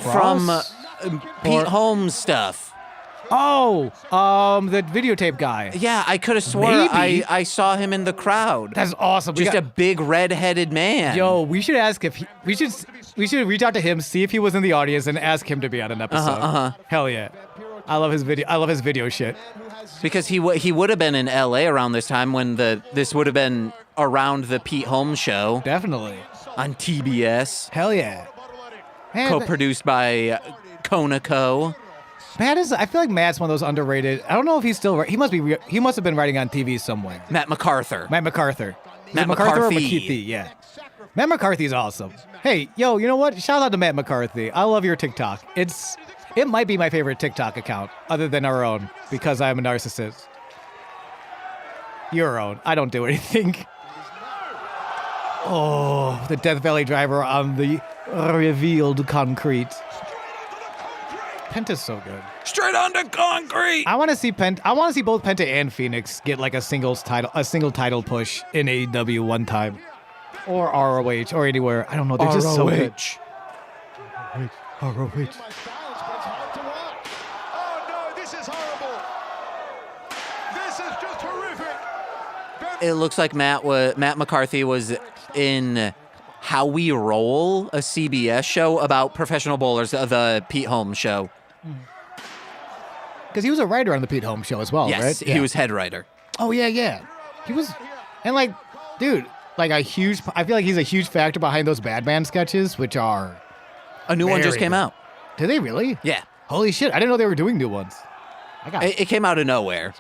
from Pete Holmes stuff. Oh, the videotape guy. Yeah, I could have sworn Maybe. I saw him in the crowd. That's awesome. Just a big red-headed man. Yo, we should ask if we should reach out to him, see if he was in the audience, and ask him to be on an episode. Hell yeah. I love his video shit. Because he would have been in L.A. around this time when this would have been around the Pete Holmes show Definitely. on TBS, Hell yeah. Man, co-produced by Conoco. I feel like Matt's one of those underrated. I don't know if he's still. He must have been writing on TV somewhere. Matt MacArthur. Matt MacArthur. Matt MacArthur or McCarthy. McCarthy? Yeah. Matt McCarthy's awesome. Hey, yo, you know what? Shout out to Matt McCarthy. I love your TikTok. It might be my favorite TikTok account, other than our own, because I'm a narcissist. Your own. I don't do anything. Oh, the Death Valley driver on the revealed concrete. Penta's so good. Straight onto concrete. I want to see both Penta and Phoenix get like a single title push in AEW one time, or ROH, or anywhere. I don't know. They're just so good. ROH. It looks like Matt McCarthy was in How We Roll, a CBS show about professional bowlers, the Pete Holmes show. Because he was a writer on the Pete Holmes show as well, Yes, right? he was head writer. Oh, yeah. He was, and like, dude, like I feel like he's a huge factor behind those Bad Man sketches, which are A new one just very came good. out. Did they really? Yeah. Holy shit, I didn't know they were doing new ones. It came out of nowhere.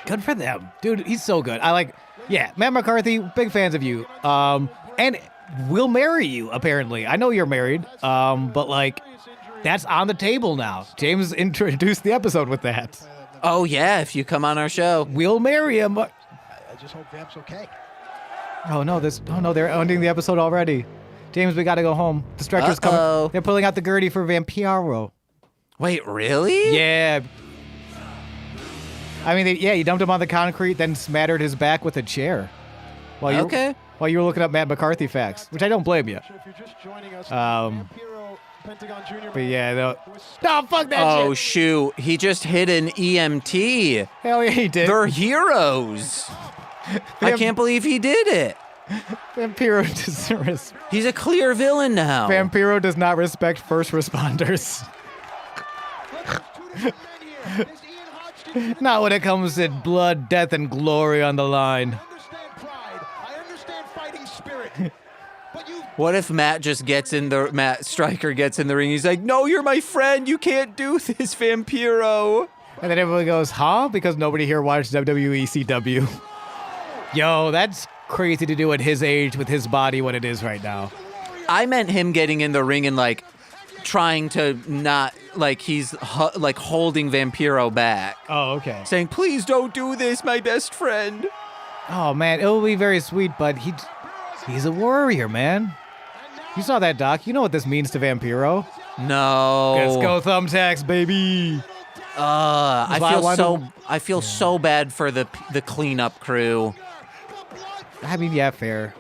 Good for them. Dude, he's so good. Matt McCarthy, big fans of you. And will marry you, apparently. I know you're married, but like, that's on the table now. James introduced the episode with that. Oh, yeah, if you come on our show. We'll marry him. I just hope Vamp's okay. Oh no, they're ending the episode already. James, we gotta go home. The stretcher's coming. They're pulling out the Gertie for Vampiro. Wait, really? Yeah. I mean, he dumped him on the concrete, then smattered his back with a chair. While you were looking up Matt McCarthy facts, which I don't blame you. So if you're just joining us, Pentagon Jr. But yeah, no, fuck that shit. Oh, shoot. He just hit an EMT. Hell yeah, he did. They're heroes. I can't believe he did it. Vampiro does He's a clear villain now. Vampiro does not respect first responders. Not when it comes to blood, death, and glory on the line. I understand pride. I understand fighting spirit. But you What if Matt Stryker gets in the ring? He's like, no, you're my friend. You can't do this, Vampiro. And then everyone goes, huh? Because nobody here watched WWE CW. Yo, that's crazy to do at his age with his body what it is right now. I meant him getting in the ring and like trying to not like he's like holding Vampiro back. Oh, okay. Saying, please don't do this, my best friend. Oh, man, it will be very sweet, but he's a warrior, man. You saw that, Doc. You know what this means to Vampiro. No. Let's go thumbtacks, baby. I feel so bad for the cleanup crew. I mean, yeah, fair.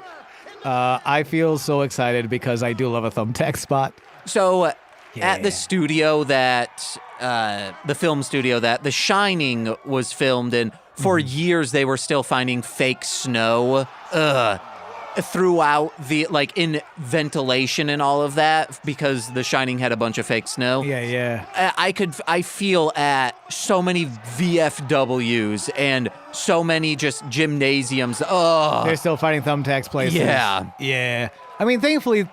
I feel so excited because I do love a thumbtack spot. So at the studio that, the film studio that The Shining was filmed in, for years they were still finding fake snow throughout the, like, in ventilation and all of that, because The Shining had a bunch of fake snow. Yeah. I feel at so many VFWs and so many just gymnasiums. They're still finding thumbtacks places. Yeah. I mean, thankfully,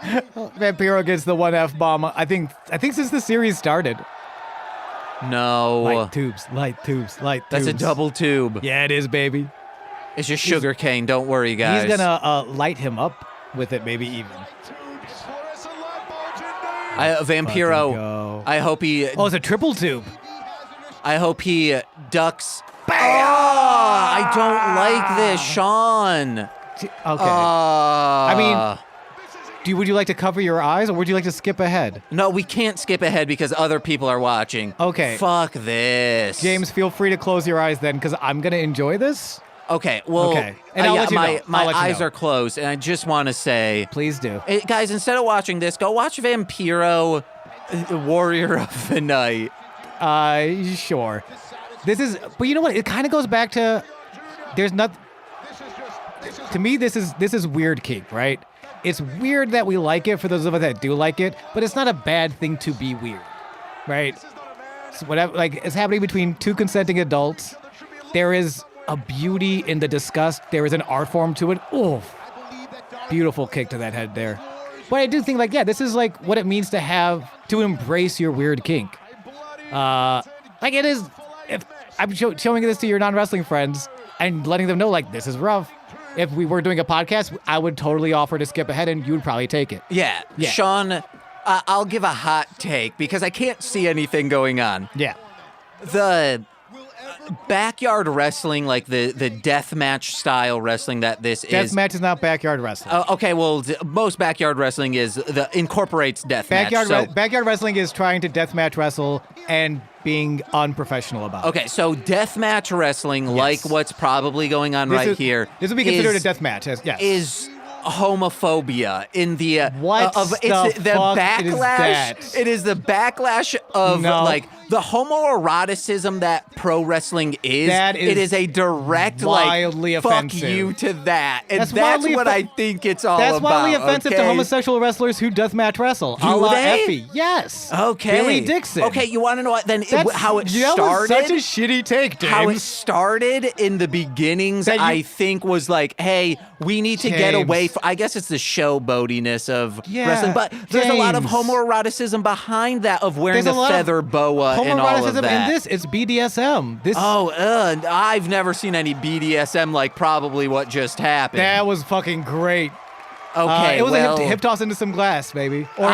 Vampiro gets the one F-bomb. I think since the series started. No. Light tubes. That's a double tube. Yeah, it is, baby. It's just sugar cane. Don't worry, guys. He's gonna light him up with it, maybe even. Vampiro. Go. I hope he. Oh, it's a triple tube. I hope he ducks. Bam! I don't like this, Sean. Okay. I mean, would you like to cover your eyes, or would you like to skip ahead? No, we can't skip ahead because other people are watching. Okay. Fuck this. James, feel free to close your eyes then, because I'm gonna enjoy this. Okay, well, Okay. And I'll let you know. my I'll let you eyes know. are closed, and I just want to say, Please do. guys, instead of watching this, go watch Vampiro, Warrior of the Night. Sure. But you know what? It kind of goes back to, to me, this is weird kink, right? It's weird that we like it for those of us that do like it, but it's not a bad thing to be weird. right? So whatever, like, it's happening between two consenting adults. There is a beauty in the disgust. There is an art form to it. Oh, beautiful kick to that head there. But I do think, like, yeah, this is like what it means to embrace your weird kink. Like it is. If I'm showing this to your non-wrestling friends and letting them know, like, this is rough. If we were doing a podcast, I would totally offer to skip ahead, and you would probably take it. Yeah. Yeah. Sean, I'll give a hot take because I can't see anything going on. Yeah. The backyard wrestling, like the deathmatch style wrestling that this is. Deathmatch is not backyard wrestling. Okay, well, most backyard wrestling incorporates deathmatch. Backyard wrestling is trying to deathmatch wrestle and being unprofessional about it. Okay, so deathmatch wrestling, like what's probably going on here, this would be considered a deathmatch. Yes. Is homophobia in the what of the it's the fuck backlash. is that? It is the backlash of No. like the homoeroticism that pro wrestling is. That is it is a direct wildly like offensive. fuck you to that, and That's that's wildly what I think it's all That's about. wildly offensive to okay? homosexual wrestlers who deathmatch wrestle. Do a la they? Effie. Yes. Okay, Billy Dixon. Okay, you want to know what then? How it that started? was such a shitty take, James. How it started in the beginnings, That you- I think, was like, hey, we need to get James. away from, I guess it's the showboatiness of Yeah, wrestling, but there's a lot of James. homoeroticism behind that of wearing There's a the lot of feather boa and all of homoeroticism that. in this. It's BDSM. This I've never seen any BDSM like probably what just happened. that was fucking great. Okay, it was well, a hip toss into some glass, baby. Or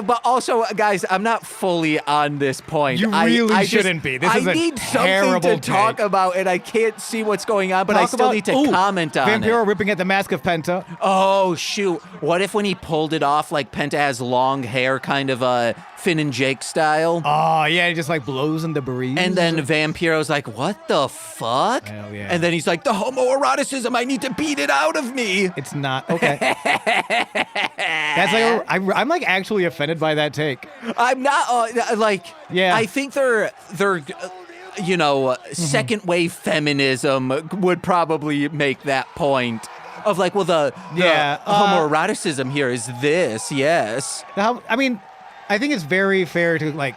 but also, guys, I'm not fully on this point. You I really just- shouldn't be. This is a need something terrible to talk take. about, and I can't see what's going on, but I talk still about- need to Ooh, comment on it. Vampiro ripping at the mask of Penta. Oh, shoot. What if when he pulled it off, like Penta has long hair, kind of Finn and Jake style? Oh yeah, he just like blows in the breeze. And then Vampiro's like, what the fuck? Hell yeah. And then he's like, the homoeroticism, I need to beat it out of me. it's not okay. That's like I'm like actually offended by that take. I'm not, like, Yeah. I think they're second wave feminism would probably make that point. Of like, well, the homoeroticism here is this, yes. I mean, I think it's very fair to like.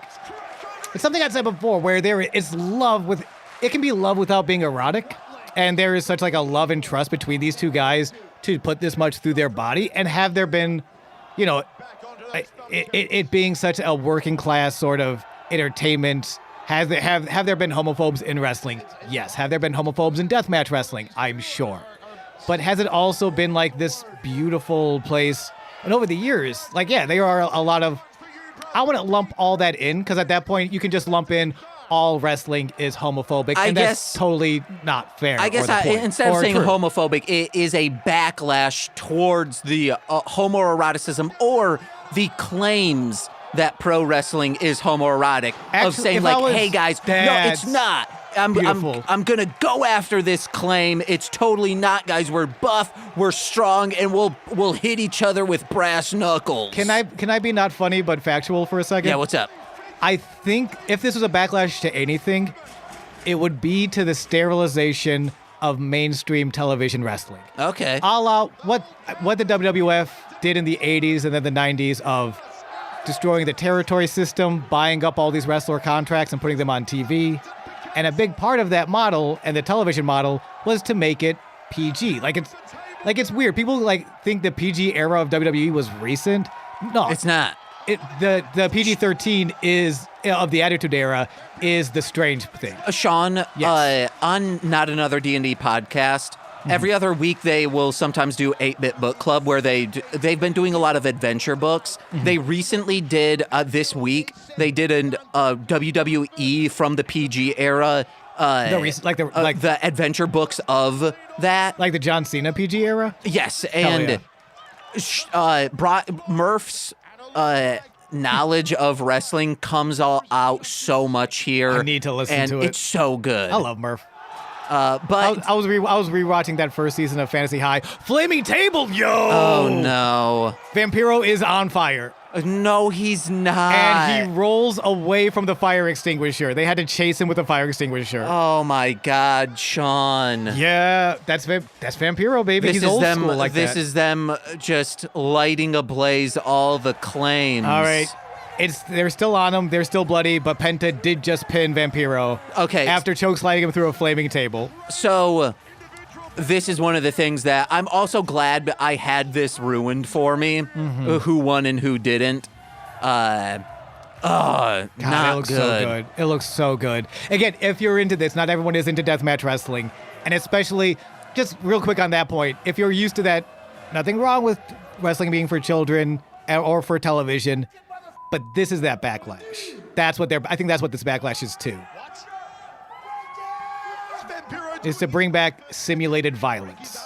It's something I said before, where it's love with. It can be love without being erotic, and there is such like a love and trust between these two guys to put this much through their body, and have there been, it being such a working class sort of entertainment. Have there been homophobes in wrestling? Yes. Have there been homophobes in deathmatch wrestling? I'm sure. But has it also been like this beautiful place? And over the years, like, yeah, there are a lot of, I wouldn't lump all that in, because at that point you can just lump in all wrestling is homophobic, and that's totally not fair. I guess instead of saying homophobic, it is a backlash towards the homoeroticism or the claims that pro wrestling is homoerotic. Of saying like, hey guys, no, it's not. I'm gonna go after this claim. It's totally not, guys. We're buff, we're strong, and we'll hit each other with brass knuckles. Can I be not funny but factual for a second? Yeah, what's up? I think if this was a backlash to anything, it would be to the sterilization of mainstream television wrestling. Okay. A la what the WWF did in the 80s and then the 90s of destroying the territory system, buying up all these wrestler contracts and putting them on TV. And a big part of that model and the television model was to make it PG. Like it's weird. People like think the PG era of WWE was recent. No, It's not. The PG-13 is of the Attitude Era is the strange thing. Sean, Yes. on Not Another D&D podcast, every other week they will sometimes do 8-Bit Book Club where they've been doing a lot of adventure books. They recently did, this week, they did a WWE from the PG era, the adventure books of that. Like the John Cena PG era? Yes, and Murph's knowledge of wrestling comes all out so much here. I need to listen to it. It's so good. I love Murph. But I was rewatching that first season of Fantasy High. Flaming Table, yo! oh no, Vampiro is on fire. no, he's not. And he rolls away from the fire extinguisher. They had to chase him with a fire extinguisher. Oh my God, Sean. Yeah, that's Vampiro, baby. This He's is old them. school like This that. is them just lighting ablaze all the claims. All right. They're still on him. They're still bloody, but Penta did just pin Vampiro. Okay. After chokesliding him through a flaming table. So this is one of the things that I'm also glad I had this ruined for me. Who won and who didn't. God, God, not it looks good. so good. It looks so good. Again, if you're into this, not everyone is into deathmatch wrestling. And especially, just real quick on that point, if you're used to that, nothing wrong with wrestling being for children or for television, but this is that backlash. I think that's what this backlash is too. Is to bring back simulated violence.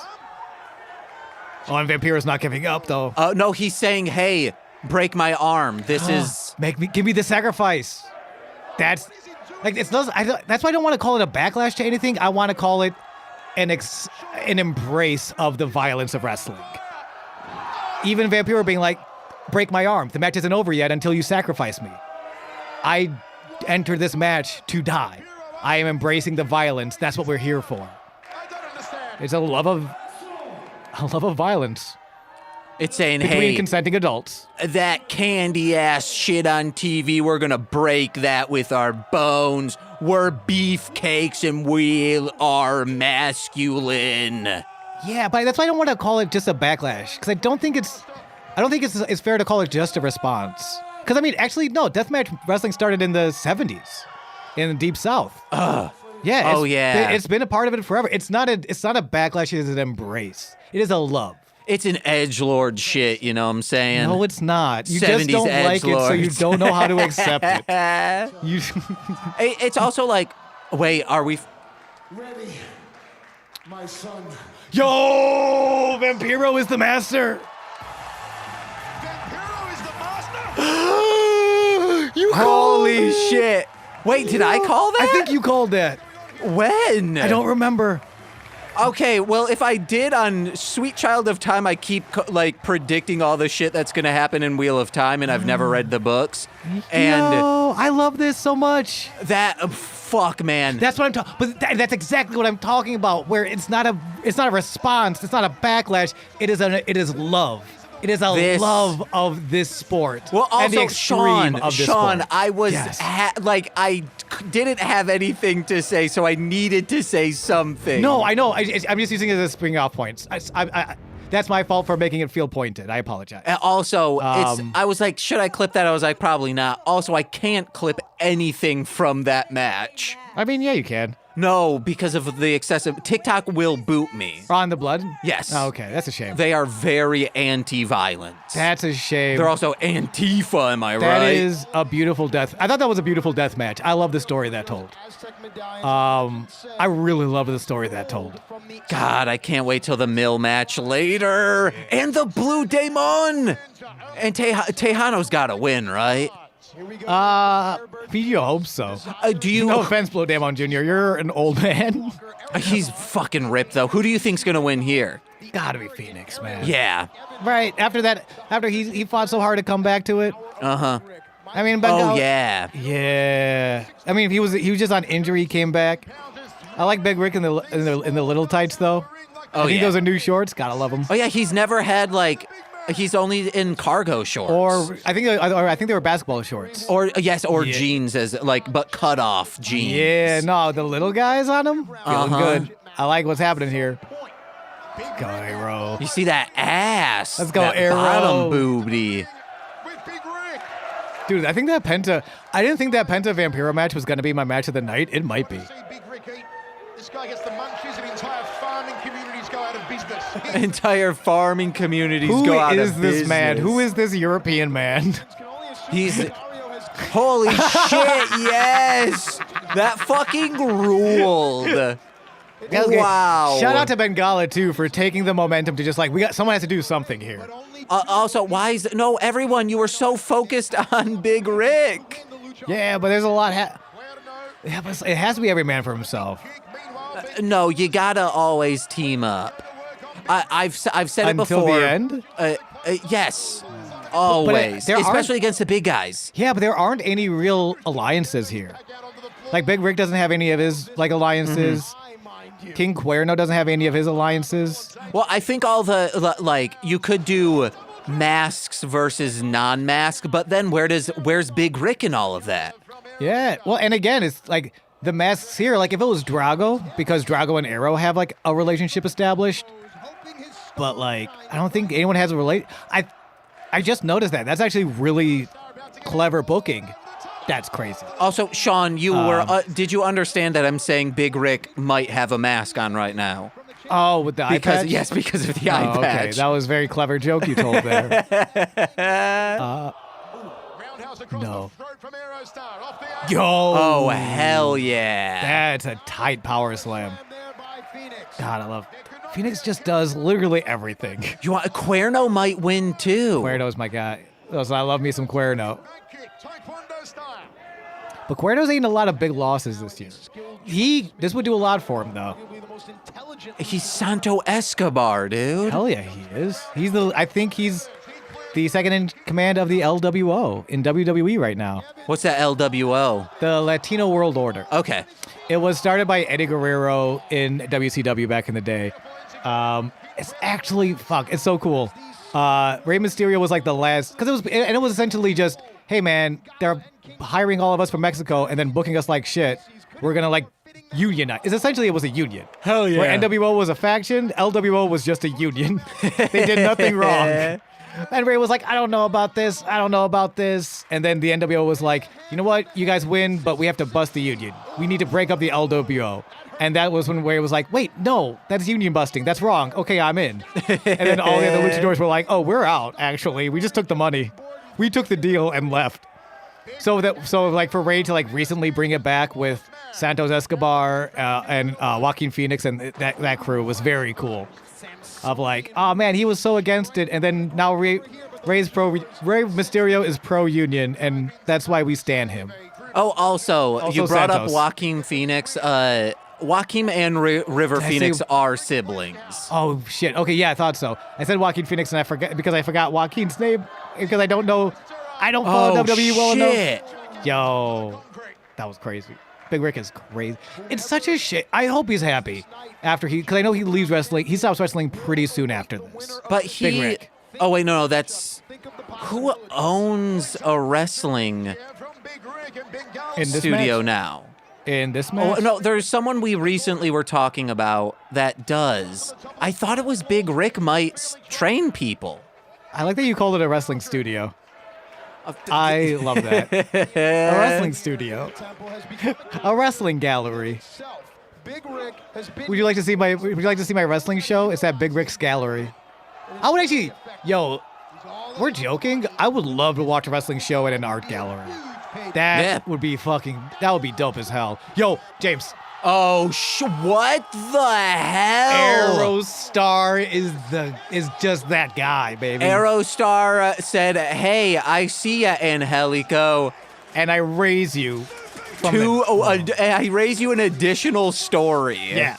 Oh, and Vampiro's not giving up though. No, he's saying, hey, break my arm. This is... Give me the sacrifice. That's like that's why I don't want to call it a backlash to anything. I want to call it an embrace of the violence of wrestling. Even Vampiro being like, break my arm. The match isn't over yet until you sacrifice me. I entered this match to die. I am embracing the violence. That's what we're here for. It's a love of violence. It's saying, Between hey, consenting adults. that candy-ass shit on TV, we're gonna break that with our bones. We're beefcakes and we are masculine. Yeah, but that's why I don't want to call it just a backlash, because I don't think it's fair to call it just a response. Because I mean, actually, no, deathmatch wrestling started in the 70s, in the Deep South. Yeah. It's been a part of it forever. It's not a backlash. It is an embrace. It is a love. It's an edgelord shit, you know what I'm saying? No, it's not. You just don't like it, so you don't know how to accept it. It's also like, wait, are we... Ready, my son. Yo, Vampiro is the master. Vampiro is the master. You Holy shit. Wait, did I call that? I think you called that. When? I don't remember. Okay, well, if I did on Sweet Child of Time, I keep predicting all the shit that's gonna happen in Wheel of Time, and I've never read the books. And Yo, I love this so much. that fuck, man. That's what I'm talking. But that's exactly what I'm talking about. Where it's not a response. It's not a backlash. It is love. It is a love of this sport. Well, and the also, extreme of this Sean, sport. I was Yes. I didn't have anything to say, so I needed to say something. No, I know. I'm just using it as a spring off point. That's my fault for making it feel pointed. I apologize. Also, I was like, should I clip that? I was like, probably not. Also, I can't clip anything from that match. I mean, yeah, you can. No, because of the excessive... TikTok will boot me. On the blood? Yes. Oh, okay, that's a shame. They are very anti-violence. That's a shame. They're also Antifa, am I right? That is a beautiful death. I thought that was a beautiful death match. I love the story that told. I really love the story that told. God, I can't wait till the mill match later. And the Blue Demon! And Tejano's got to win, right? You hope so. Do you... No offense, Blue Demon Jr., you're an old man. He's fucking ripped, though. Who do you think's gonna win here? Gotta be Phoenix, man. Yeah. Right, after he fought so hard to come back to it. Uh-huh. I mean, Oh, yeah. Yeah. I mean, he was just on injury, he came back. I like Big Rick in the little tights, though. Oh, I think yeah. those are new shorts. Gotta love them. Oh, yeah, he's never had, he's only in cargo shorts. Or I think they were basketball shorts. Or jeans but cut off jeans. Yeah, no, the little guys on them, feeling good. I like what's happening here. Go Arrow. You see that ass? Let's go, that Arrow. Bottom booty. With Big Rick. Dude, I didn't think that Penta Vampiro match was gonna be my match of the night. It might be. See Big Rick eat. This guy gets the munchies and entire farming communities go out of business. Entire farming communities Who go out of is this business. man? Who is this European man? He's... Holy shit, yes! That fucking ruled. Okay. Wow. Shout out to Bengala too for taking the momentum to just someone has to do something here. Also, why is... No, everyone, you were so focused on Big Rick. Yeah, but there's a lot. Yeah, but it has to be every man for himself. No, you gotta always team up. I've said it Until before. the end? Yes. Always. there Especially against the big guys. Yeah, but there aren't any real alliances here. Like Big Rick doesn't have any of his alliances. Mm-hmm. King Cuerno doesn't have any of his alliances. Well, I think all the you could do masks versus non-mask, but then where's Big Rick in all of that? Yeah. Well, and again, it's like the masks here, like if it was Drago, because Drago and Arrow have like a relationship established, but like I don't think anyone has a I just noticed that. That's actually really clever booking. That's crazy. Also, Sean, you were did you understand that I'm saying Big Rick might have a mask on right now? Oh, with the eye patch? Yes, because of the eye patch. Okay, that was a very clever joke you told there. No. Yo. Oh, hell yeah. That's a tight power slam. God, I love Phoenix just does literally everything. Cuerno might win too. Cuerno's my guy. I love me some Cuerno. But Cuerno's eaten a lot of big losses this year. This would do a lot for him, though. He's Santo Escobar, dude. Hell yeah, he is. I think he's the second in command of the LWO in WWE right now. What's that LWO? The Latino World Order. Okay. It was started by Eddie Guerrero in WCW back in the day. It's actually, it's so cool. Rey Mysterio was like the last, because it was essentially just, hey man, they're hiring all of us from Mexico and then booking us like shit. We're gonna like unionize. It was a union. Hell yeah. Where NWO was a faction, LWO was just a union. They did nothing wrong. And Ray was like, I don't know about this. And then the NWO was like, you know what? You guys win, but we have to bust the union. We need to break up the LWO. And that was when Ray was like, wait, no, that's union busting. That's wrong. Okay, I'm in. And then all the other luchadors were like, oh, we're out, actually. We just took the money. We took the deal and left. So like for Ray to like recently bring it back with Santos Escobar and Joaquin Phoenix and that crew was very cool. Of like, oh man, he was so against it, and then now Rey Mysterio is pro-union, and that's why we stan him. Oh, also you brought Santos. up Joaquin Phoenix. Joaquin and River Phoenix are siblings. Oh shit. Okay, yeah, I thought so. I said Joaquin Phoenix, and I forgot Joaquin's name because I don't follow WWE well enough. Yo, that was crazy. Big Rick is crazy. It's such a shit. I hope he's happy because I know he leaves wrestling. He stops wrestling pretty soon after this. But Big Rick. Oh wait, no, that's who owns a wrestling studio now. In this match? Oh no, there's someone we recently were talking about that does. I thought it was Big Rick might train people. I like that you called it a wrestling studio. I love that. A wrestling studio. A wrestling gallery. Would you like to see my wrestling show? It's at Big Rick's Gallery. I would actually, we're joking. I would love to watch a wrestling show at an art gallery. That would be dope as hell. Yo, James. Oh, what the hell? Aerostar is just that guy, baby. Aerostar said, "Hey, I see ya, Angelico, and I raise you I raise you an additional story." Yeah.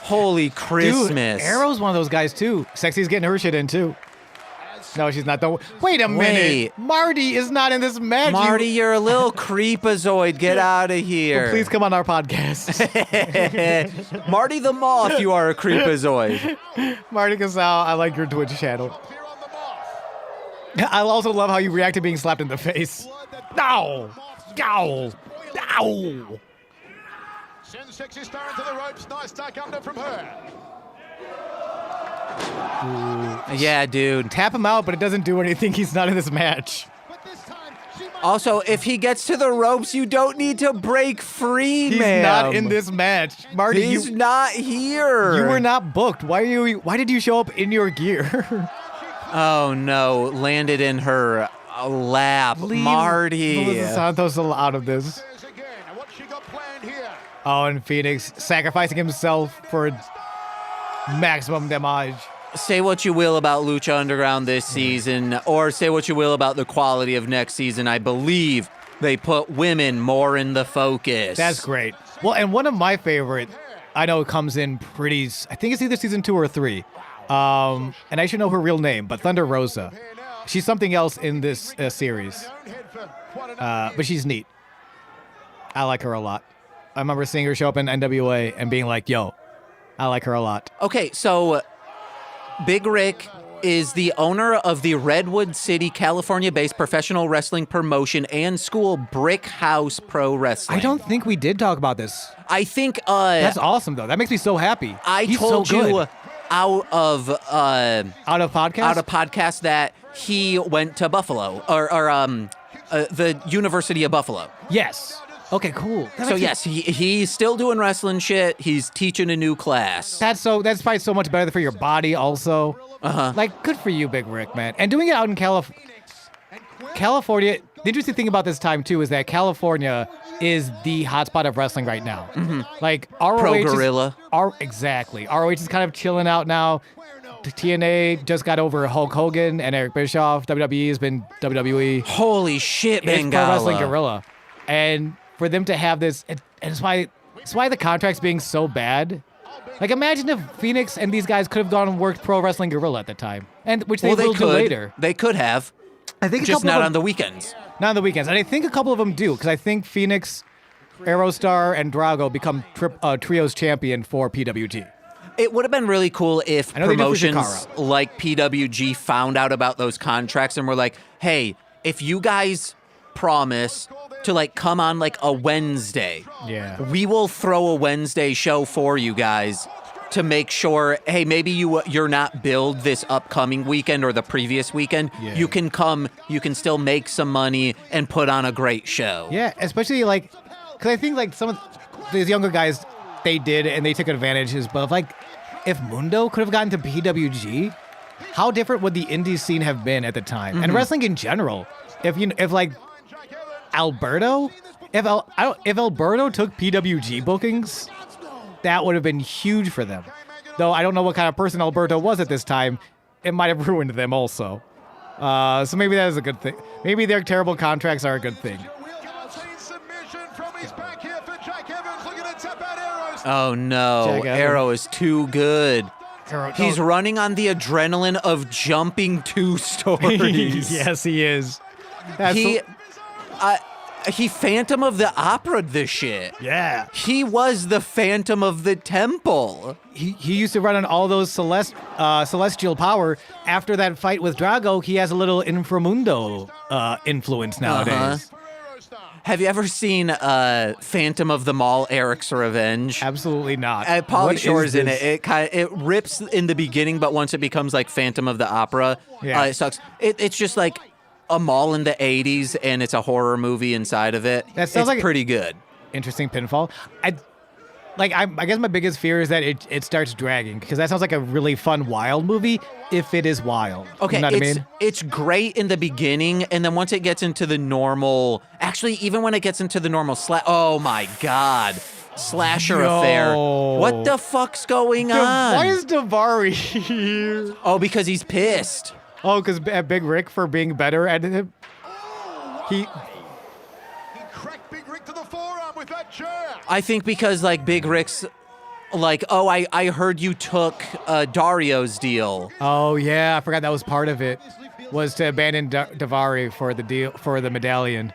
Holy Christmas. Dude, Arrow's one of those guys too. Sexy's getting her shit in too. No, she's not. Wait a minute. Marty is not in this match. Marty, you're a little creepazoid. Get out of here. Well, please come on our podcast. Marty the Moth, you are a creepazoid. Marty Casal, I like your Twitch channel. I also love how you react to being slapped in the face. No! Ow! Ow! Sends Sexy Star into the ropes. Nice tuck under from her. Yeah, dude. Tap him out, but it doesn't do anything. He's not in this match. Also, if he gets to the ropes, you don't need to break free, He's ma'am. not in this match. Marty, He's not here. You were not booked. Why did you show up in your gear? Oh, no. Landed in her lap. Leave Marty. Melissa Santos out of this. Oh, and Phoenix sacrificing himself for maximum damage. Say what you will about Lucha Underground this season, or say what you will about the quality of next season. I believe they put women more in the focus. That's great. Well, and one of my favorite, I know it comes in pretty, I think it's either season 2 or 3. And I should know her real name, but Thunder Rosa. She's something else in this series. But she's neat. I like her a lot. I remember seeing her show up in NWA and being like, yo, I like her a lot. Okay, so Big Rick is the owner of the Redwood City, California-based professional wrestling promotion and school Brick House Pro Wrestling. I don't think we did talk about this. I think That's awesome, though. That makes me so happy. He's told so you out of podcast that he went to Buffalo or the University of Buffalo. Yes. Okay, cool. So yes, he's still doing wrestling shit. He's teaching a new class. That's probably so much better for your body also. Like, good for you, Big Rick, man. And doing it out in California, the interesting thing about this time, too, is that California is the hotspot of wrestling right now. Like, ROH Pro Gorilla. Exactly. ROH is kind of chilling out now. TNA just got over Hulk Hogan and Eric Bischoff. WWE has been WWE. Holy shit, It's Bengala. Pro Wrestling Gorilla. And for them to have this, and it's why the contract's being so bad. Like, imagine if Phoenix and these guys could have gone and worked Pro Wrestling Gorilla at the time, and which they will do later. They could have. I think just not on the weekends. Not on the weekends, and I think a couple of them do, because I think Phoenix, Aerostar, and Drago become trios champion for PWG. It would have been really cool if promotions Shikara. like PWG found out about those contracts and were like, hey, if you guys promise to like come on like a Wednesday, we will throw a Wednesday show for you guys to make sure, hey, maybe you're not billed this upcoming weekend or the previous weekend. Yeah. You can come, you can still make some money and put on a great show. Yeah, especially like, because I think like some of these younger guys, they did and they took advantages, but like if Mundo could have gotten to PWG, how different would the indie scene have been at the time? And wrestling in general. If like Alberto, if Alberto took PWG bookings, that would have been huge for them. Though I don't know what kind of person Alberto was at this time, it might have ruined them also. So maybe that is a good thing. Maybe their terrible contracts are a good thing. Oh no, Arrow is too good. He's running on the adrenaline of jumping 2 stories. Yes, he is. He Phantom of the Opera this shit. Yeah. He was the Phantom of the Temple. He used to run on all those celestial power. After that fight with Drago, he has a little Inframundo influence nowadays. Have you ever seen Phantom of the Mall, Eric's Revenge? Absolutely not. Pauly Shore's in it. It rips in the beginning, but once it becomes like Phantom of the Opera, it sucks. It's just like a mall in the 80s, and it's a horror movie inside of it. That sounds it's pretty good. Interesting pinfall. I guess my biggest fear is that it starts dragging, because that sounds like a really fun, wild movie, if it is wild. Okay, you know what I mean? It's great in the beginning, and then once it gets into the normal, actually, even when it gets into the normal oh my God, slasher affair. What the fuck's going on? Why is Davari here? Oh, because he's pissed. Oh, because at Big Rick for being better at him. He cracked Big Rick to the forearm with that chair. I think because like Big Rick's like, oh, I heard you took Dario's deal. Oh yeah, I forgot that was part of it. Was to abandon Davari for the deal for the medallion.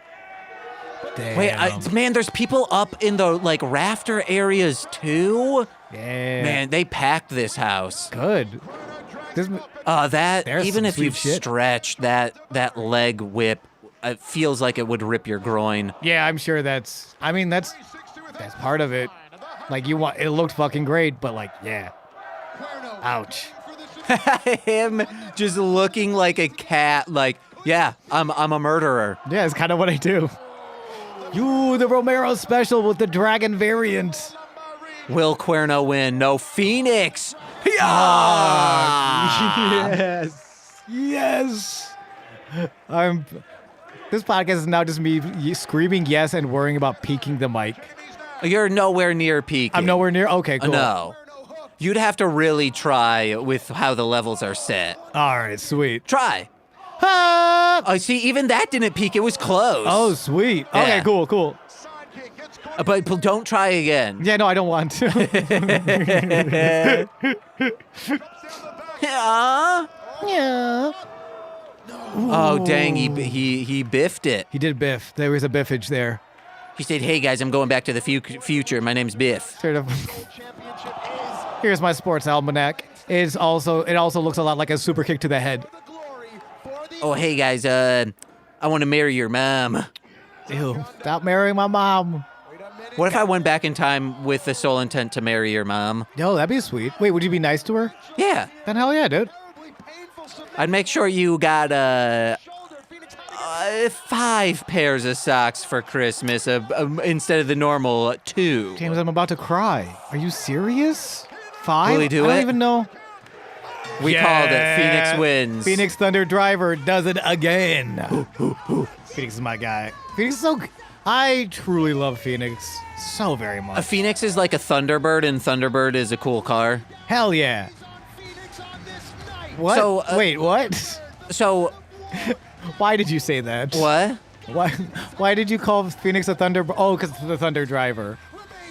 Damn. Wait, man, there's people up in the like rafter areas too. Yeah. Man, they packed this house. Good. Even if you've stretched that leg whip, it feels like it would rip your groin. Yeah, I'm sure that's part of it. Like it looked fucking great, but like, yeah. Ouch. Him just looking like a cat, like, yeah, I'm a murderer. Yeah, it's kind of what I do. You, the Romero special with the dragon variant. Will Cuerno win? No, Phoenix. Yes. This podcast is now just me screaming yes and worrying about peaking the mic. You're nowhere near peaking. I'm nowhere near? Okay, cool. No. You'd have to really try with how the levels are set. All right, sweet. Try. Ah! Oh, see, even that didn't peak. It was close. Oh, sweet. Yeah. Okay, cool. But don't try again. Yeah, no, I don't want to. Yeah. Oh, dang, he biffed it. He did biff. There was a biffage there. He said, hey, guys, I'm going back to the future. My name's Biff. Straight up. Championship is Here's my sports almanac. It also looks a lot like a super kick to the head. Oh, hey guys, I want to marry your mom. Ew, stop marrying my mom. What if I went back in time with the sole intent to marry your mom? Yo, that'd be sweet. Wait, would you be nice to her? Yeah. Then hell yeah, dude. I'd make sure you got 5 pairs of socks for Christmas instead of the normal 2. James, I'm about to cry. Are you serious? 5? Will he do I don't it? even know. We called it. Phoenix wins. Phoenix Thunder Driver does it again. Phoenix is my guy. Phoenix is so. I truly love Phoenix so very much. A Phoenix is like a Thunderbird, and Thunderbird is a cool car. Hell yeah. What? So, Wait, what? So, Why did you say that? what? Why did you call Phoenix a Thunderbird? Oh, because the Thunder Driver.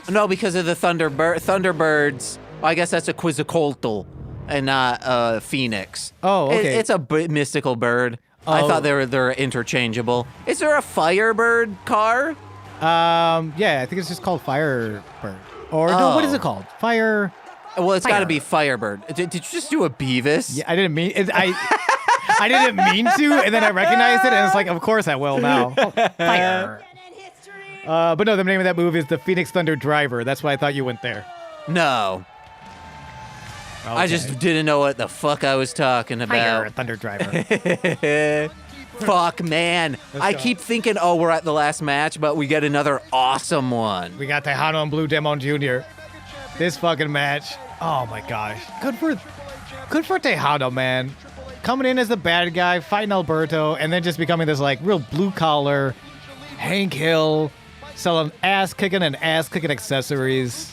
No, because of the Thunderbirds. I guess that's a Quetzalcoatl and not Phoenix. Oh, okay. It's a mystical bird. I Oh. thought they're interchangeable. Is there a Firebird car? Yeah, I think it's just called Firebird. Or no, what is it called? Fire. Well, it's got Fire. to be Firebird. Did you just do a Beavis? Yeah, I didn't mean it. I didn't mean to, and then I recognized it, and it's like, of course I will now. Fire. But no, the name of that movie is the Phoenix Thunder Driver. That's why I thought you went there. No. I just didn't know what the fuck I was talking Fire about. Thunder Driver. Fuck, man. I keep thinking, oh, we're at the last match, but we get another awesome one. We got Tejano and Blue Demon Jr. This fucking match. Oh my gosh. Good for Tejano, man. Coming in as the bad guy, fighting Alberto, and then just becoming this like real blue collar Hank Hill, selling ass kicking and ass kicking accessories.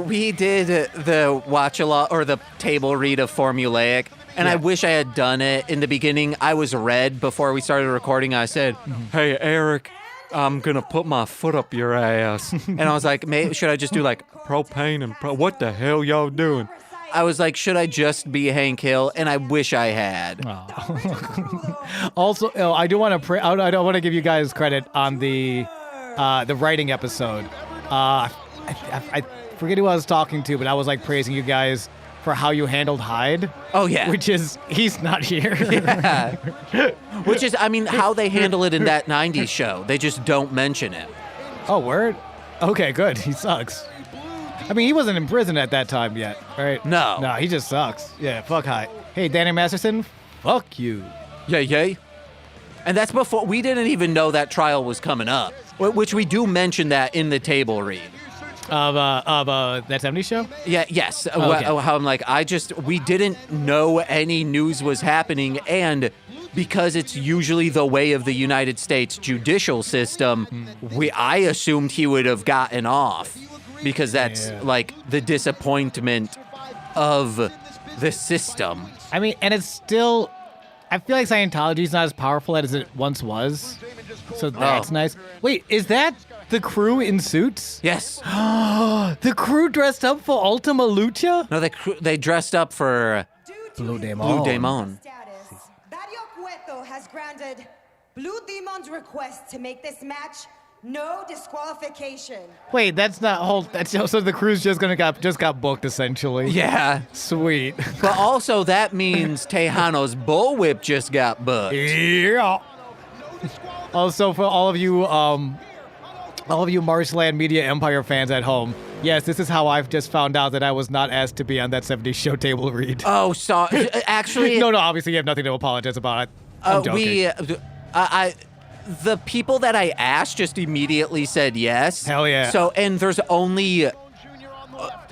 We did the watch-along or the table read of Formulaic, and I wish I had done it in the beginning. I was red before we started recording. I said, "Hey, Eric, I'm gonna put my foot up your ass," and I was like, should I just do like propane and what the hell y'all doing? I was like, should I just be Hank Hill? And I wish I had. Also, I do want to I don't want to give you guys credit on the writing episode. I forget who I was talking to, but I was like praising you guys for how you handled Hyde. Oh yeah, Which is he's not here. Yeah. Which is, I mean, how they handle it in that '90s show. They just don't mention it. Oh, word? Okay, good. He sucks. I mean, he wasn't in prison at that time yet, right? No. No, he just sucks. Yeah, fuck Hyde. Hey, Danny Masterson, fuck you. Yay. And that's before, we didn't even know that trial was coming up, which we do mention that in the table read. Of that 70s show? Yeah, yes. Okay. How I'm like, we didn't know any news was happening, and because it's usually the way of the United States judicial system, I assumed he would have gotten off, because that's like the disappointment of the system. I mean, and it's still, I feel like Scientology is not as powerful as it once was. So that's nice. Wait, is that the crew in suits? Yes. The crew dressed up for Ultima Lucha? No, they dressed up for Blue Demon. Blue Demon. Status. Barrio Cueto has granted Blue Demon's request to make this match no disqualification. Wait, that's not whole. That's so the crew's just got booked essentially. Yeah. Sweet. But also that means Tejano's bullwhip just got booked. Yeah. Also, for all of you Marshland Media Empire fans at home, yes, this is how I've just found out that I was not asked to be on that 70s show table read. Oh, sorry. Actually, No, obviously you have nothing to apologize about. I'm joking. The people that I asked just immediately said yes. Hell yeah. So, and there's only,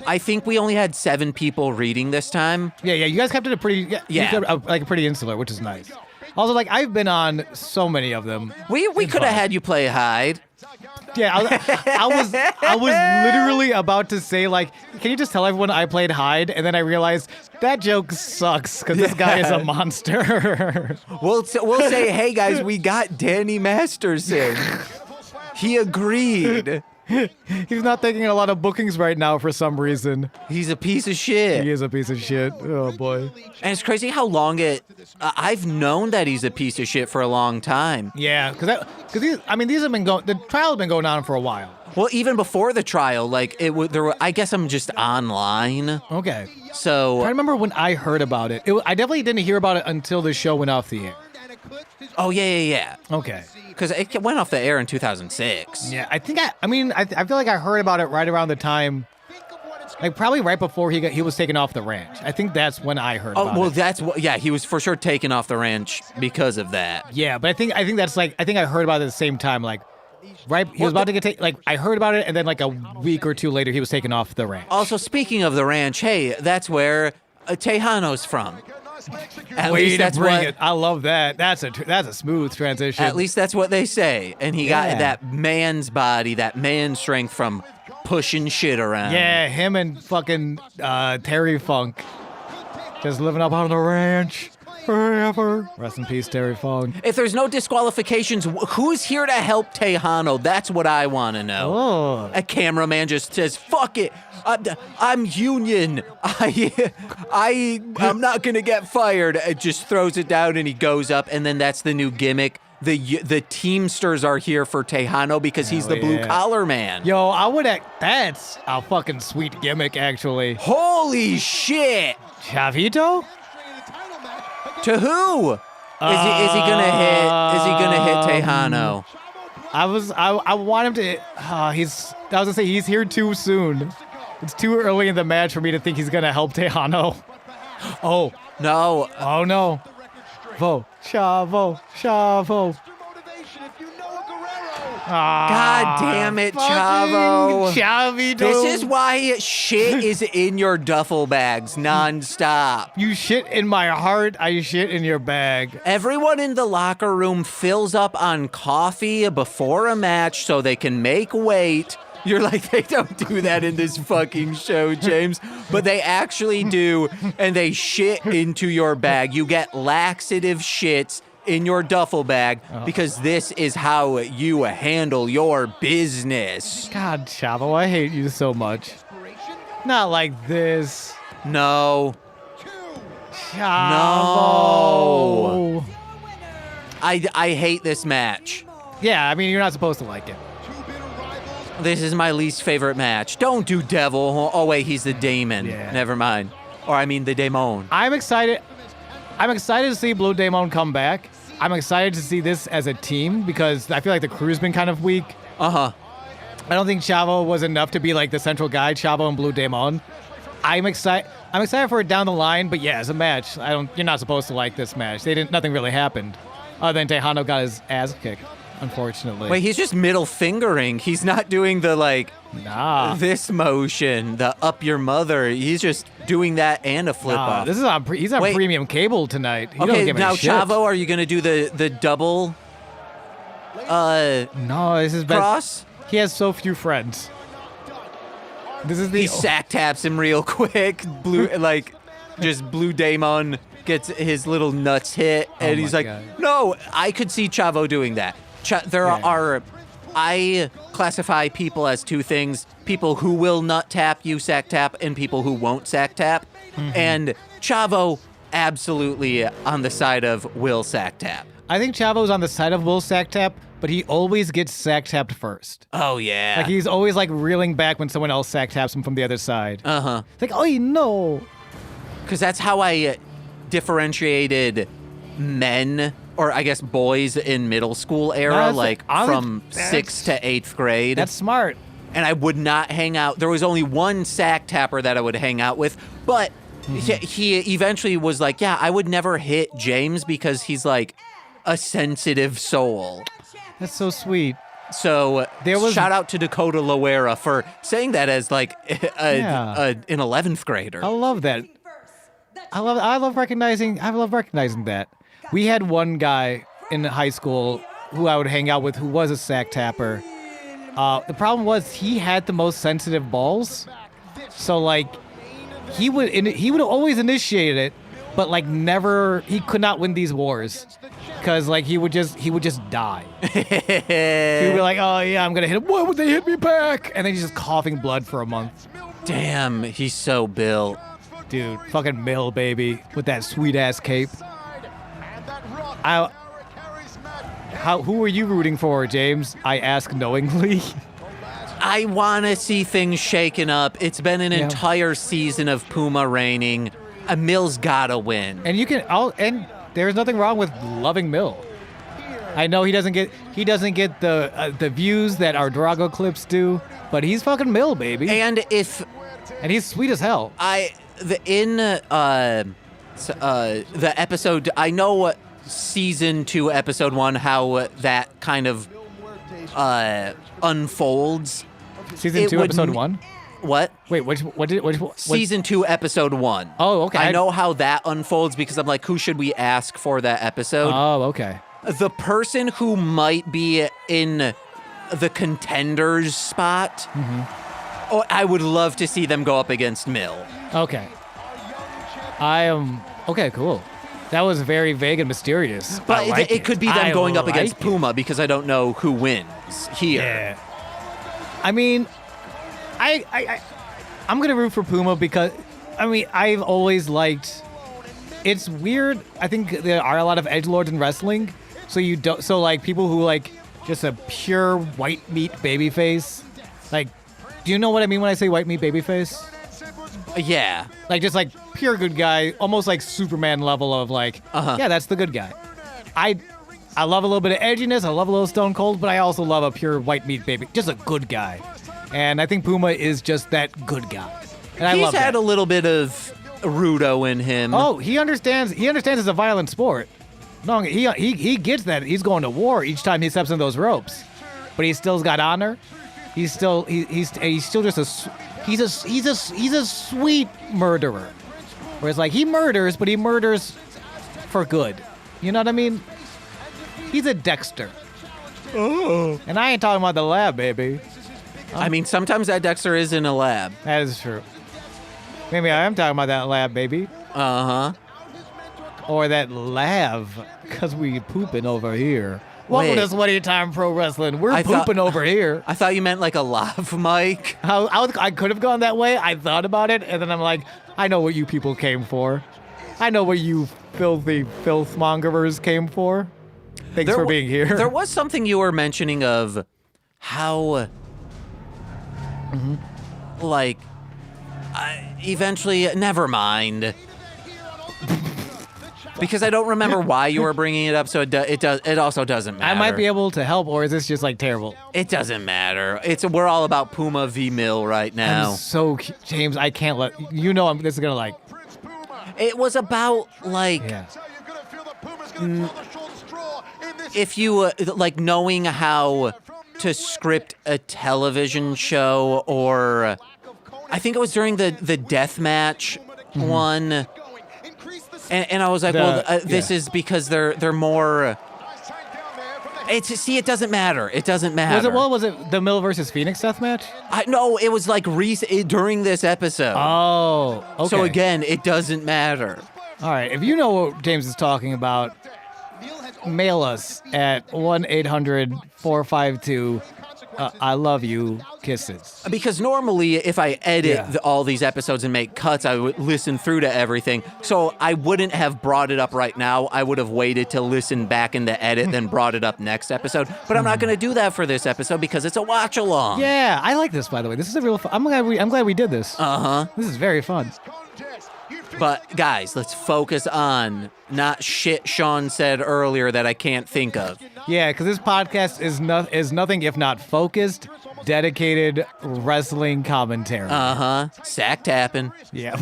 I think we only had 7 people reading this time. Yeah, you guys kept it a pretty, you kept it, like pretty insular, which is nice. Also, like, I've been on so many of them. We could have had you play Hyde. Yeah, I was literally about to say, like, can you just tell everyone I played Hyde? And then I realized that joke sucks because this guy is a monster. We'll say, hey guys, we got Danny Masterson. He agreed. He's not taking a lot of bookings right now for some reason. He's a piece of shit. He is a piece of shit. Oh, boy. And it's crazy how long I've known that he's a piece of shit for a long time. Yeah, because these have been going, the trial has been going on for a while. Well, even before the trial, like I guess I'm just online. Okay. So I remember when I heard about it. I definitely didn't hear about it until the show went off the air. Oh yeah. Okay. Because it went off the air in 2006. Yeah, I feel like I heard about it right around the time, like probably right before he was taken off the ranch. I think that's when I heard about it. He was for sure taken off the ranch because of that. Yeah, but I think I heard about it at the same time, like right. He was about to get taken. Like I heard about it, and then like a week or two later, he was taken off the ranch. Also, speaking of the ranch, hey, that's where Tejano's from. At Way least to that's bring what. it. I love that. That's a smooth transition. At least that's what they say. And he got that man's body, that man strength from pushing shit around. Yeah, him and fucking Terry Funk, just living up on the ranch forever. Rest in peace, Terry Funk. If there's no disqualifications, who's here to help Tejano? That's what I want to know. Oh. A cameraman just says, "Fuck it, I'm union. I'm not gonna get fired." It just throws it down and he goes up, and then that's the new gimmick. The Teamsters are here for Tejano because he's the blue collar man. Yo, that's a fucking sweet gimmick, actually. Holy shit! Chavito? To who? Is he gonna hit Tejano? I want him to. I was gonna say he's here too soon. It's too early in the match for me to think he's gonna help Tejano. Oh no! Oh no! Chavo. God damn it, Chavo. Chavito. This is why shit is in your duffel bags nonstop. You shit in my heart, I shit in your bag. Everyone in the locker room fills up on coffee before a match so they can make weight. You're like, they don't do that in this fucking show, James. But they actually do, and they shit into your bag. You get laxative shits in your duffel bag because this is how you handle your business. God, Chavo, I hate you so much. Not like this. No. Chavo. No. I hate this match. Yeah, I mean, you're not supposed to like it. This is my least favorite match. Don't do Devil. Oh, wait, he's the Damon. Yeah. Never mind. Or I mean the Damon. I'm excited to see Blue Demon come back. I'm excited to see this as a team because I feel like the crew's been kind of weak. Uh-huh. I don't think Chavo was enough to be like the central guy, Chavo and Blue Demon. I'm excited for it down the line, but yeah, as a match, you're not supposed to like this match. Nothing really happened. Other than Tejano got his ass kicked, unfortunately. Wait, he's just middle fingering. He's not doing the this motion, the up your mother. He's just doing that and a flip off. He's on premium cable tonight. He okay, don't now give a shit. Chavo, are you gonna do the double? No, this is cross. He has so few friends. He sack taps him real quick. Blue Damon gets his little nuts hit, and he's like, God. "No, I could see Chavo doing that." I classify people as two things: people who will nut tap you sack tap, and people who won't sack tap. Mm-hmm. And Chavo absolutely on the side of will sack tap. I think Chavo's on the side of will sack tap, but he always gets sack tapped first. Oh yeah, like he's always like reeling back when someone else sack taps him from the other side. It's like, oh no, because that's how I differentiated men, or I guess boys in middle school era, from 6th to 8th grade. That's smart. And I would not hang out. There was only one sack tapper that I would hang out with, but he eventually was like, yeah, I would never hit James because he's like a sensitive soul. That's so sweet. So shout out to Dakota Loera for saying that as like an 11th grader. I love that. I love recognizing that. We had one guy in high school who I would hang out with who was a sack tapper. The problem was he had the most sensitive balls. So like he would always initiate it, but like never, he could not win these wars. Cause like he would just die. He'd be like, oh yeah, I'm gonna hit him. Why would they hit me back? And then he's just coughing blood for a month. Damn, he's so built. Dude, fucking Mill, baby, with that sweet ass cape. Who were you rooting for, James? I ask knowingly. I want to see things shaken up. It's been an entire season of Puma reigning. Mill's gotta win. And and there's nothing wrong with loving Mill. I know he doesn't get the views that our Drago clips do, but he's fucking Mill, baby. And he's sweet as hell. The episode, I know season 2, episode 1, how that kind of unfolds. Season 2, episode 1? What? Wait, which Season 2, episode 1. Oh, okay. I know how that unfolds because I'm like, who should we ask for that episode? Oh, okay. The person who might be in the contenders spot, I would love to see them go up against Mill. Okay. Okay, cool. That was very vague and mysterious. But it could be them going up against Puma because I don't know who wins here. Yeah. I mean, I'm going to root for Puma because, I've always liked... It's weird. I think there are a lot of edgelords in wrestling. So like people who like just a pure white meat babyface. Like, do you know what I mean when I say white meat babyface? Yeah. Like just like pure good guy, almost like Superman level of like, yeah, that's the good guy. I love a little bit of edginess. I love a little Stone Cold, but I also love a pure white meat baby, just a good guy. And I think Puma is just that good guy. And I love that. He's had a little bit of Rudo in him. Oh, he understands it's a violent sport. No, he gets that. He's going to war each time he steps in those ropes, but he still's got honor. He's still just he's a sweet murderer. Whereas like he murders, but he murders for good. You know what I mean? He's a Dexter. Oh. And I ain't talking about the lab, baby. I mean, sometimes that Dexter is in a lab. That is true. Maybe I am talking about that lab, baby. Uh-huh. Or that lab, because we pooping over here. Welcome to Sweaty Time Pro Wrestling. We're pooping over here. I thought you meant like a lav mic. I could have gone that way. I thought about it, and then I'm like, I know what you people came for. I know what you filthy filthmongerers came for. Thanks for being here. There was something you were mentioning of how, like, eventually, never mind. Because I don't remember why you were bringing it up, so it also doesn't matter. I might be able to help, or is this just like terrible? It doesn't matter. We're all about Puma v Mill right now. I'm so James, I can't let this is gonna like. It was about like, if you like knowing how to script a television show, or I think it was during the death match one. And I was like, this is because they're more. It doesn't matter. It doesn't matter. Was it the Mill versus Phoenix death match? No, it was like during this episode. Oh, okay. So again, it doesn't matter. All right, if you know what James is talking about, mail us at 1-800-452. I love you, kisses. Because normally, if I edit all these episodes and make cuts, I would listen through to everything. So I wouldn't have brought it up right now. I would have waited to listen back in the edit, then brought it up next episode. But I'm not going to do that for this episode because it's a watch along. Yeah, I like this, by the way. This is a real fun. I'm glad we did this. This is very fun. But guys, let's focus on not shit Sean said earlier that I can't think of. Yeah, because this podcast is nothing if not focused, dedicated wrestling commentary. Sack tapping. Yeah.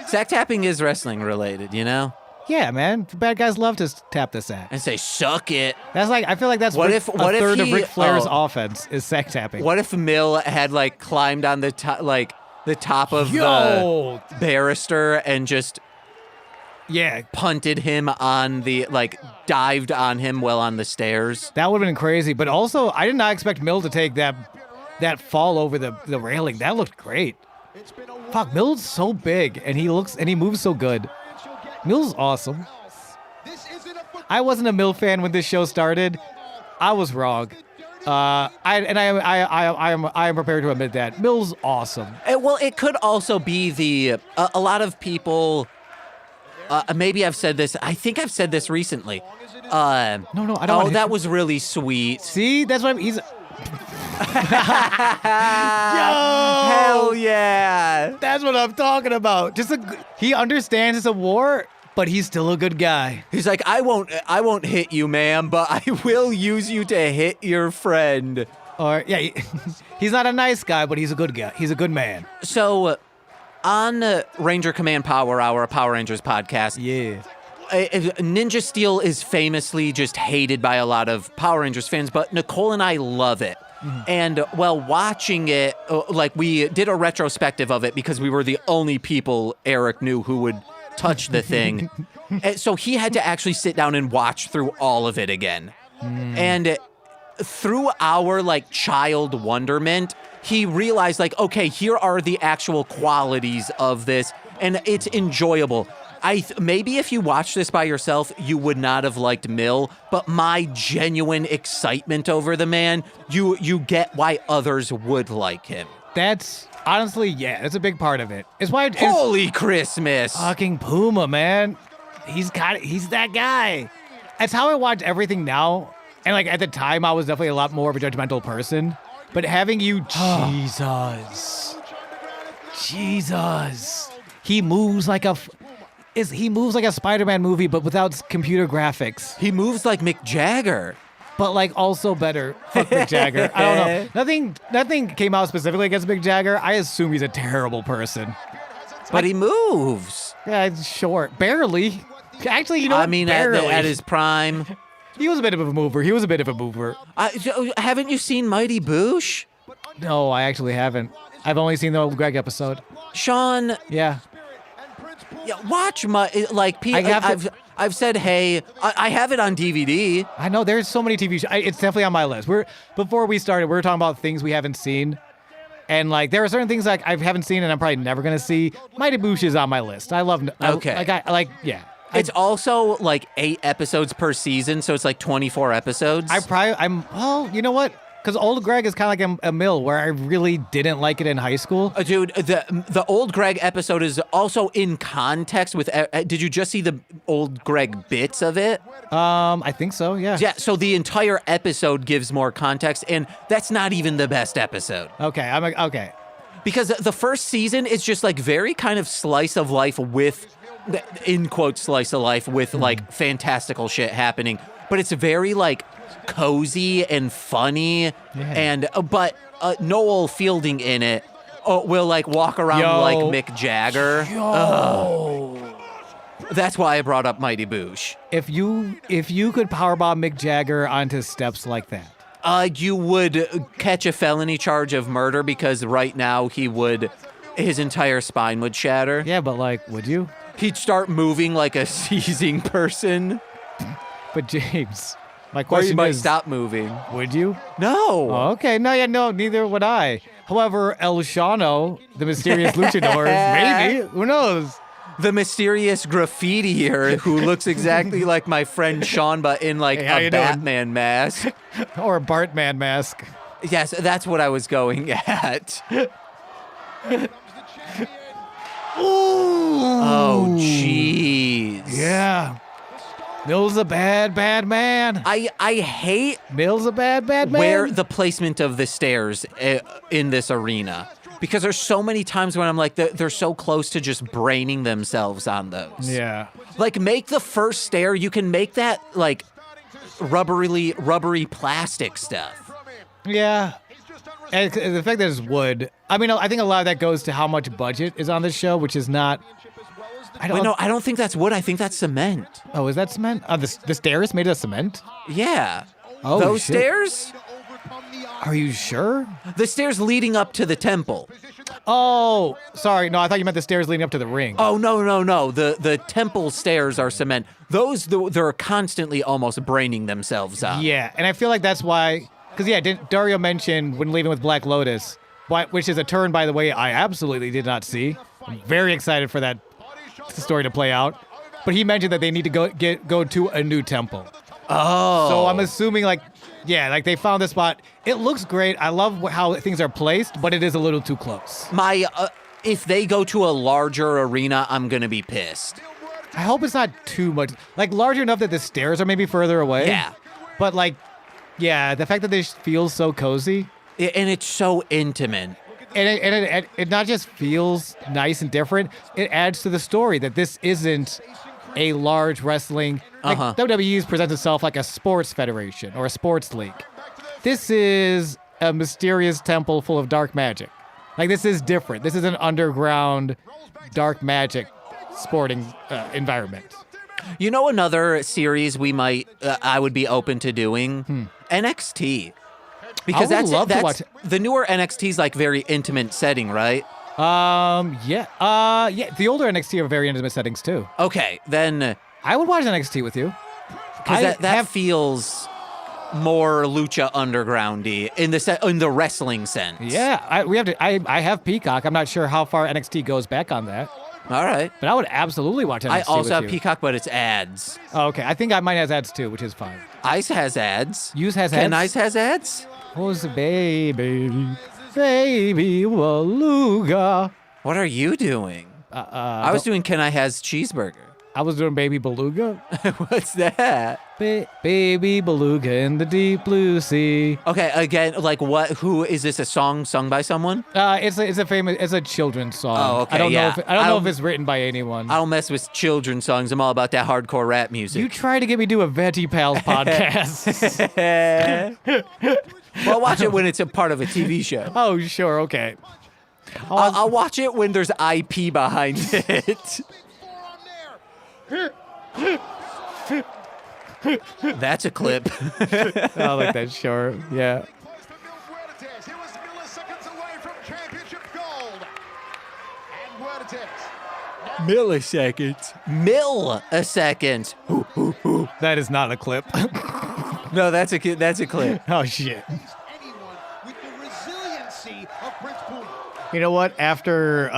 Sack tapping is wrestling related, you know? Yeah, man. Bad guys love to tap the sack. And say, suck it. That's like, I feel like that's a third of Ric Flair's offense is sack tapping. What if Mill had like climbed on the top, the top of the barrister and just punted him on the, dived on him while on the stairs? That would have been crazy. But also, I did not expect Mill to take that fall over the railing. That looked great. Fuck, Mill's so big, and he moves so good. Mill's awesome. I wasn't a Mill fan when this show started. I was wrong. I am prepared to admit that Mill's awesome. Well, it could also be a lot of people maybe I've said this. I think I've said this recently. No, I don't want Oh, to that was really sweet. See, that's what he's. Hell yeah. That's what I'm talking about. He understands it's a war, but he's still a good guy. He's like, I won't hit you, ma'am, but I will use you to hit your friend. Or yeah, he's not a nice guy, but he's a good guy. He's a good man. So, on Ranger Command Power Hour, a Power Rangers podcast, Yeah. Ninja Steel is famously just hated by a lot of Power Rangers fans, but Nicole and I love it. And while watching it, like we did a retrospective of it because we were the only people Eric knew who would touch the thing. And so he had to actually sit down and watch through all of it again. And through our like child wonderment, he realized like, okay, here are the actual qualities of this, and it's enjoyable. Maybe if you watch this by yourself, you would not have liked Mill, but my genuine excitement over the man, you get why others would like him. That's honestly, yeah, that's a big part of it. It's why Holy Christmas! fucking Puma, man. He's that guy. That's how I watch everything now. And like at the time, I was definitely a lot more of a judgmental person. But having you, Jesus, he moves like a Spider-Man movie, but without computer graphics. He moves like Mick Jagger. But like also better. Fuck Mick Jagger. I don't know. Nothing came out specifically against Mick Jagger. I assume he's a terrible person. But he moves. Yeah, it's short. Barely. Actually, you know I what? mean, Barely. at his prime. He was a bit of a mover. Haven't you seen Mighty Boosh? No, I actually haven't. I've only seen the old Greg episode. Sean, Yeah. watch I've said, hey, I have it on DVD. I know there's so many TV shows. It's definitely on my list. Before we started, we were talking about things we haven't seen. And like there are certain things like I haven't seen and I'm probably never going to see. Mighty Boosh is on my list. I love Okay. yeah. It's also like 8 episodes per season, so it's like 24 episodes. You know what? Because old Greg is kind of like a Mill where I really didn't like it in high school. Dude, the old Greg episode is also in context with. Did you just see the old Greg bits of it? I think so. Yeah. Yeah. So the entire episode gives more context, and that's not even the best episode. Okay. Okay. Because the first season is just like very kind of slice of life with, in quotes, slice of life with like fantastical shit happening, but it's very like cozy and funny, and but Noel Fielding in it will like walk around like Mick Jagger. That's why I brought up Mighty Boosh. If you could powerbomb Mick Jagger onto steps like that, you would catch a felony charge of murder because right now his entire spine would shatter. Yeah, but like, would you? He'd start moving like a seizing person. But James, my Or question you might is, stop moving. would you? No. Oh, okay. No, neither would I. However, El Shano, the mysterious luchador, maybe. Who knows? The mysterious graffitier who looks exactly like my friend Sean, but in like how a you doing? Batman mask. Or a Bartman mask. Yes, that's what I was going at. Oh, jeez. Yeah. Mill's a bad man. I hate Mill's a bad man. where the placement of the stairs in this arena. Because there's so many times when I'm like, they're so close to just braining themselves on those. Yeah. Like, make the first stair, you can make that, like, rubbery plastic stuff. Yeah. And the fact that it's wood. I mean, I think a lot of that goes to how much budget is on this show, which is not. I don't think that's wood. I think that's cement. Oh, is that cement? The stairs made of cement? Yeah. Oh, Those shit. stairs? Are you sure? The stairs leading up to the temple. Oh, sorry. No, I thought you meant the stairs leading up to the ring. Oh, no. The temple stairs are cement. Those, they're constantly almost braining themselves up. Yeah, and I feel like that's why. Because, Dario mentioned when leaving with Black Lotus, which is a turn, by the way, I absolutely did not see. I'm very excited for that story to play out. But he mentioned that they need to go to a new temple. Oh. So I'm assuming, they found the spot. It looks great. I love how things are placed, but it is a little too close. If they go to a larger arena, I'm going to be pissed. I hope it's not too much. Like, large enough that the stairs are maybe further away. Yeah. But, like, yeah, the fact that they feel so cozy. And it's so intimate. And it not just feels nice and different, it adds to the story that this isn't a large wrestling. Like WWE presents itself like a sports federation or a sports league. This is a mysterious temple full of dark magic. Like, this is different. This is an underground dark magic sporting environment. You know, another series I would be open to doing? NXT. Because I would love to watch it. The newer NXT's like very intimate setting, right? Yeah. The older NXT are very intimate settings too. Okay, then I would watch NXT with you. because that feels more Lucha Underground-y in the wrestling sense. Yeah, I have Peacock. I'm not sure how far NXT goes back on that. All right. But I would absolutely watch NXT I also with have you. Peacock, but it's ads. Oh, okay. I think mine has ads too, which is fine. Ice has ads. Yours has Ken ads? Ice has ads? Who's the baby Beluga? What are you doing? I was doing Ken I has cheeseburger. I was doing Baby Beluga. What's that? Baby Beluga in the deep blue sea. Okay, again, like what? Who is this? A song sung by someone? It's a children's song. Oh, okay, I don't yeah. know I don't know if it's written by anyone. I don't mess with children's songs. I'm all about that hardcore rap music. You try to get me to do a Veggie Pals podcast. Well, I'll watch it when it's a part of a TV show. Oh, sure, okay. I'll watch it when there's IP behind it. That's a clip. I like that, sure, yeah. He was milliseconds away from championship gold. And Milliseconds. Milliseconds. That is not a clip. No, that's a clip. Oh, shit. anyone with the resiliency of Prince Puma. You know what? After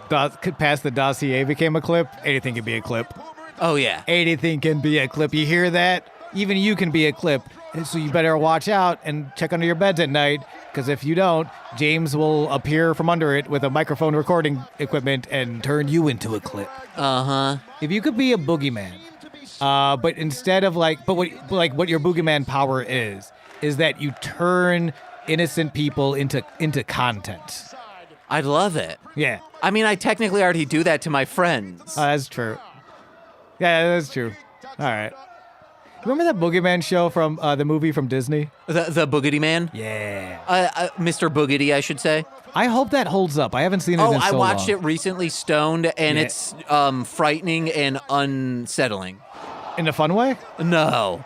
Past the Dossier became a clip, anything can be a clip. Oh, yeah. Anything can be a clip. You hear that? Even you can be a clip. And so you better watch out and check under your beds at night, because if you don't, James will appear from under it with a microphone recording equipment and turn you into a clip. Uh-huh. If you could be a boogeyman, but instead of what your boogeyman power is that you turn innocent people into content. I'd love it. Yeah. I mean, I technically already do that to my friends. That's true. Yeah, that's true. All right. Remember that Boogeyman show from the movie from Disney? The Boogity Man? Yeah. Mr. Boogity, I should say. I hope that holds up. I haven't seen it in so long. I watched it recently stoned, and Yeah. it's frightening and unsettling. In a fun way? No.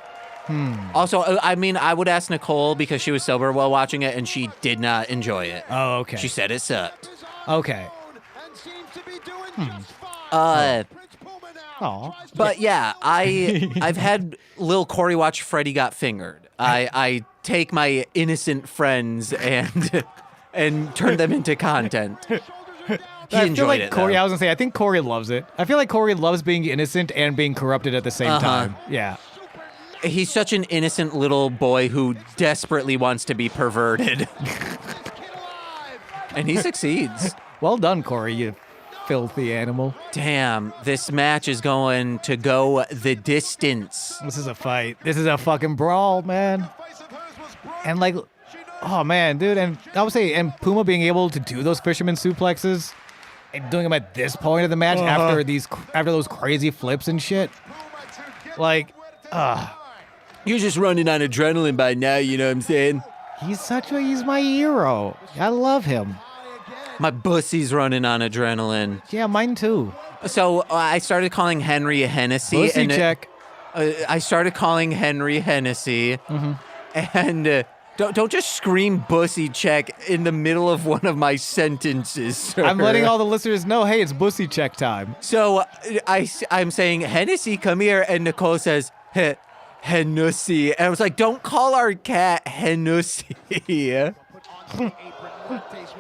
Also, I mean, I would ask Nicole because she was sober while watching it, and she did not enjoy it. Oh, okay. She said it sucked. Okay. And seems to be doing just fine. Prince Puma now. Aw. But yeah, I've had Lil Corey watch Freddy Got Fingered. I take my innocent friends and turn them into content. He I enjoyed feel like it, Corey, though. I was gonna say, I think Corey loves it. I feel like Corey loves being innocent and being corrupted at the same time. Yeah. He's such an innocent little boy who desperately wants to be perverted. And he succeeds. Well done, Corey, you filthy animal. Damn, this match is going to go the distance. This is a fight. This is a fucking brawl, man. And like, oh man, dude, and I would say, and Puma being able to do those fisherman suplexes and doing them at this point of the match after those crazy flips and shit. Like, You're just running on adrenaline by now, you know what I'm saying? he's my hero. I love him. My bussy's running on adrenaline. Yeah, mine too. So I started calling Henry Hennessy. Pussy check. I started calling Henry Hennessy. And don't just scream bussy check in the middle of one of my sentences, sir. I'm letting all the listeners know, hey, it's pussy check time. So I'm saying, Hennessy, come here. And Nicole says, Hennessy. And I was like, don't call our cat Hennessy.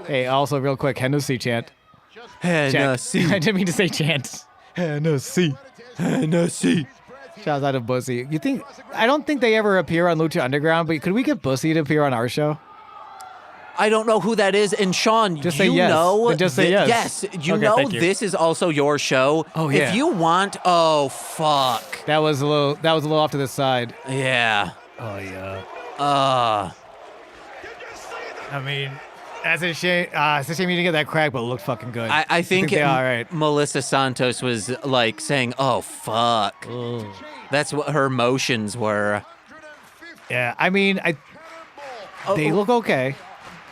Hey, also real quick, Hennessy chant. Hennessy. I didn't mean to say chant. Hennessy. Hennessy. Shouts out to Bussy. I don't think they ever appear on Lucha Underground, but could we get Bussy to appear on our show? I don't know who that is. And Sean, Just say yes. know, Then just say yes. Yes, you Okay, know thank you. this is also your show. Oh, yeah. If you want, fuck. That was a little off to the side. Yeah. Oh yeah. I mean, That's a shame. It's a shame you didn't get that crack, but it looked fucking good. I think they all right. Melissa Santos was like saying, "Oh fuck." That's what her emotions were. Yeah, I mean, they look okay.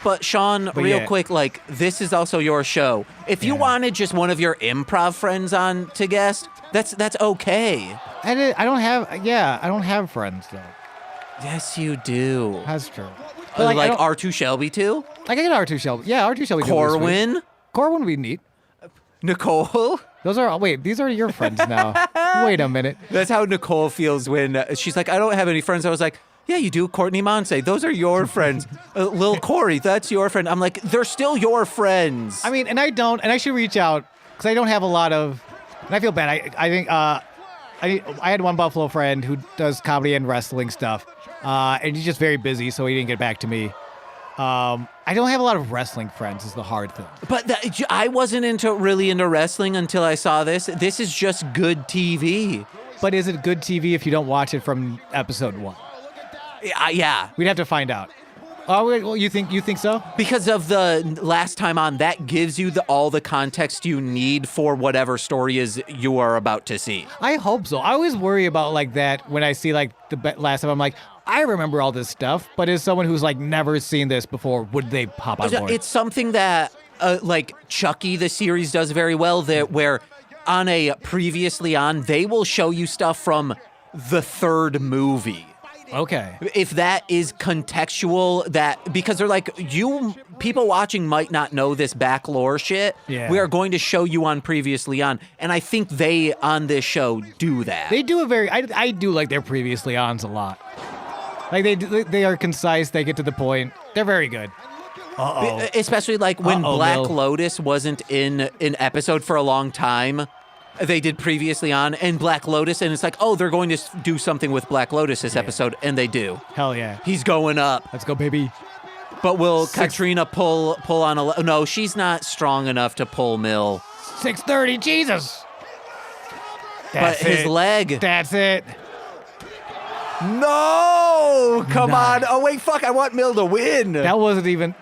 But Sean, real yeah. quick, like this is also your show. If you wanted just one of your improv friends on to guest, that's okay. I don't have friends though. Yes, you do. That's true. But, Like R2 Shelby too? I get R2 Shelby. Yeah, R2 Shelby. Corwin? Corwin would be neat. Nicole? These are your friends now. Wait a minute. That's how Nicole feels when she's like, I don't have any friends. I was like, yeah, you do. Courtney Monse, those are your friends. Lil Corey, that's your friend. I'm like, they're still your friends. I mean, and I should reach out because I don't have a lot of, and I feel bad. I think I had one Buffalo friend who does comedy and wrestling stuff, and he's just very busy, so he didn't get back to me. I don't have a lot of wrestling friends is the hard thing. But I wasn't really into wrestling until I saw this. This is just good TV. But is it good TV if you don't watch it from episode 1? Yeah. We'd have to find out. Oh, well, you think so? Because of the last time on, that gives you all the context you need for whatever story is you are about to see. I hope so. I always worry about like that when I see like the last time. I'm like, I remember all this stuff, but as someone who's like never seen this before, would they pop on board? It's something that like Chucky, the series, does very well. Where on a previously on, they will show you stuff from the third movie. Okay. If that is contextual, because they're like, people watching might not know this back lore shit. Yeah. We are going to show you on previously on. And I think they, on this show, do that. They do I do like their previously ons a lot. Like they are concise, they get to the point. They're very good. Uh-oh. Especially like when Black Bill. Lotus wasn't in an episode for a long time. They did previously on, and Black Lotus, and it's like, oh, they're going to do something with Black Lotus this episode, and they do. Hell yeah. He's going up. Let's go, baby. But will Katrina pull on a... No, she's not strong enough to pull Mill. 6:30, Jesus. But his leg... That's it. No! Come on. Oh, wait, fuck, I want Mill to win. That wasn't even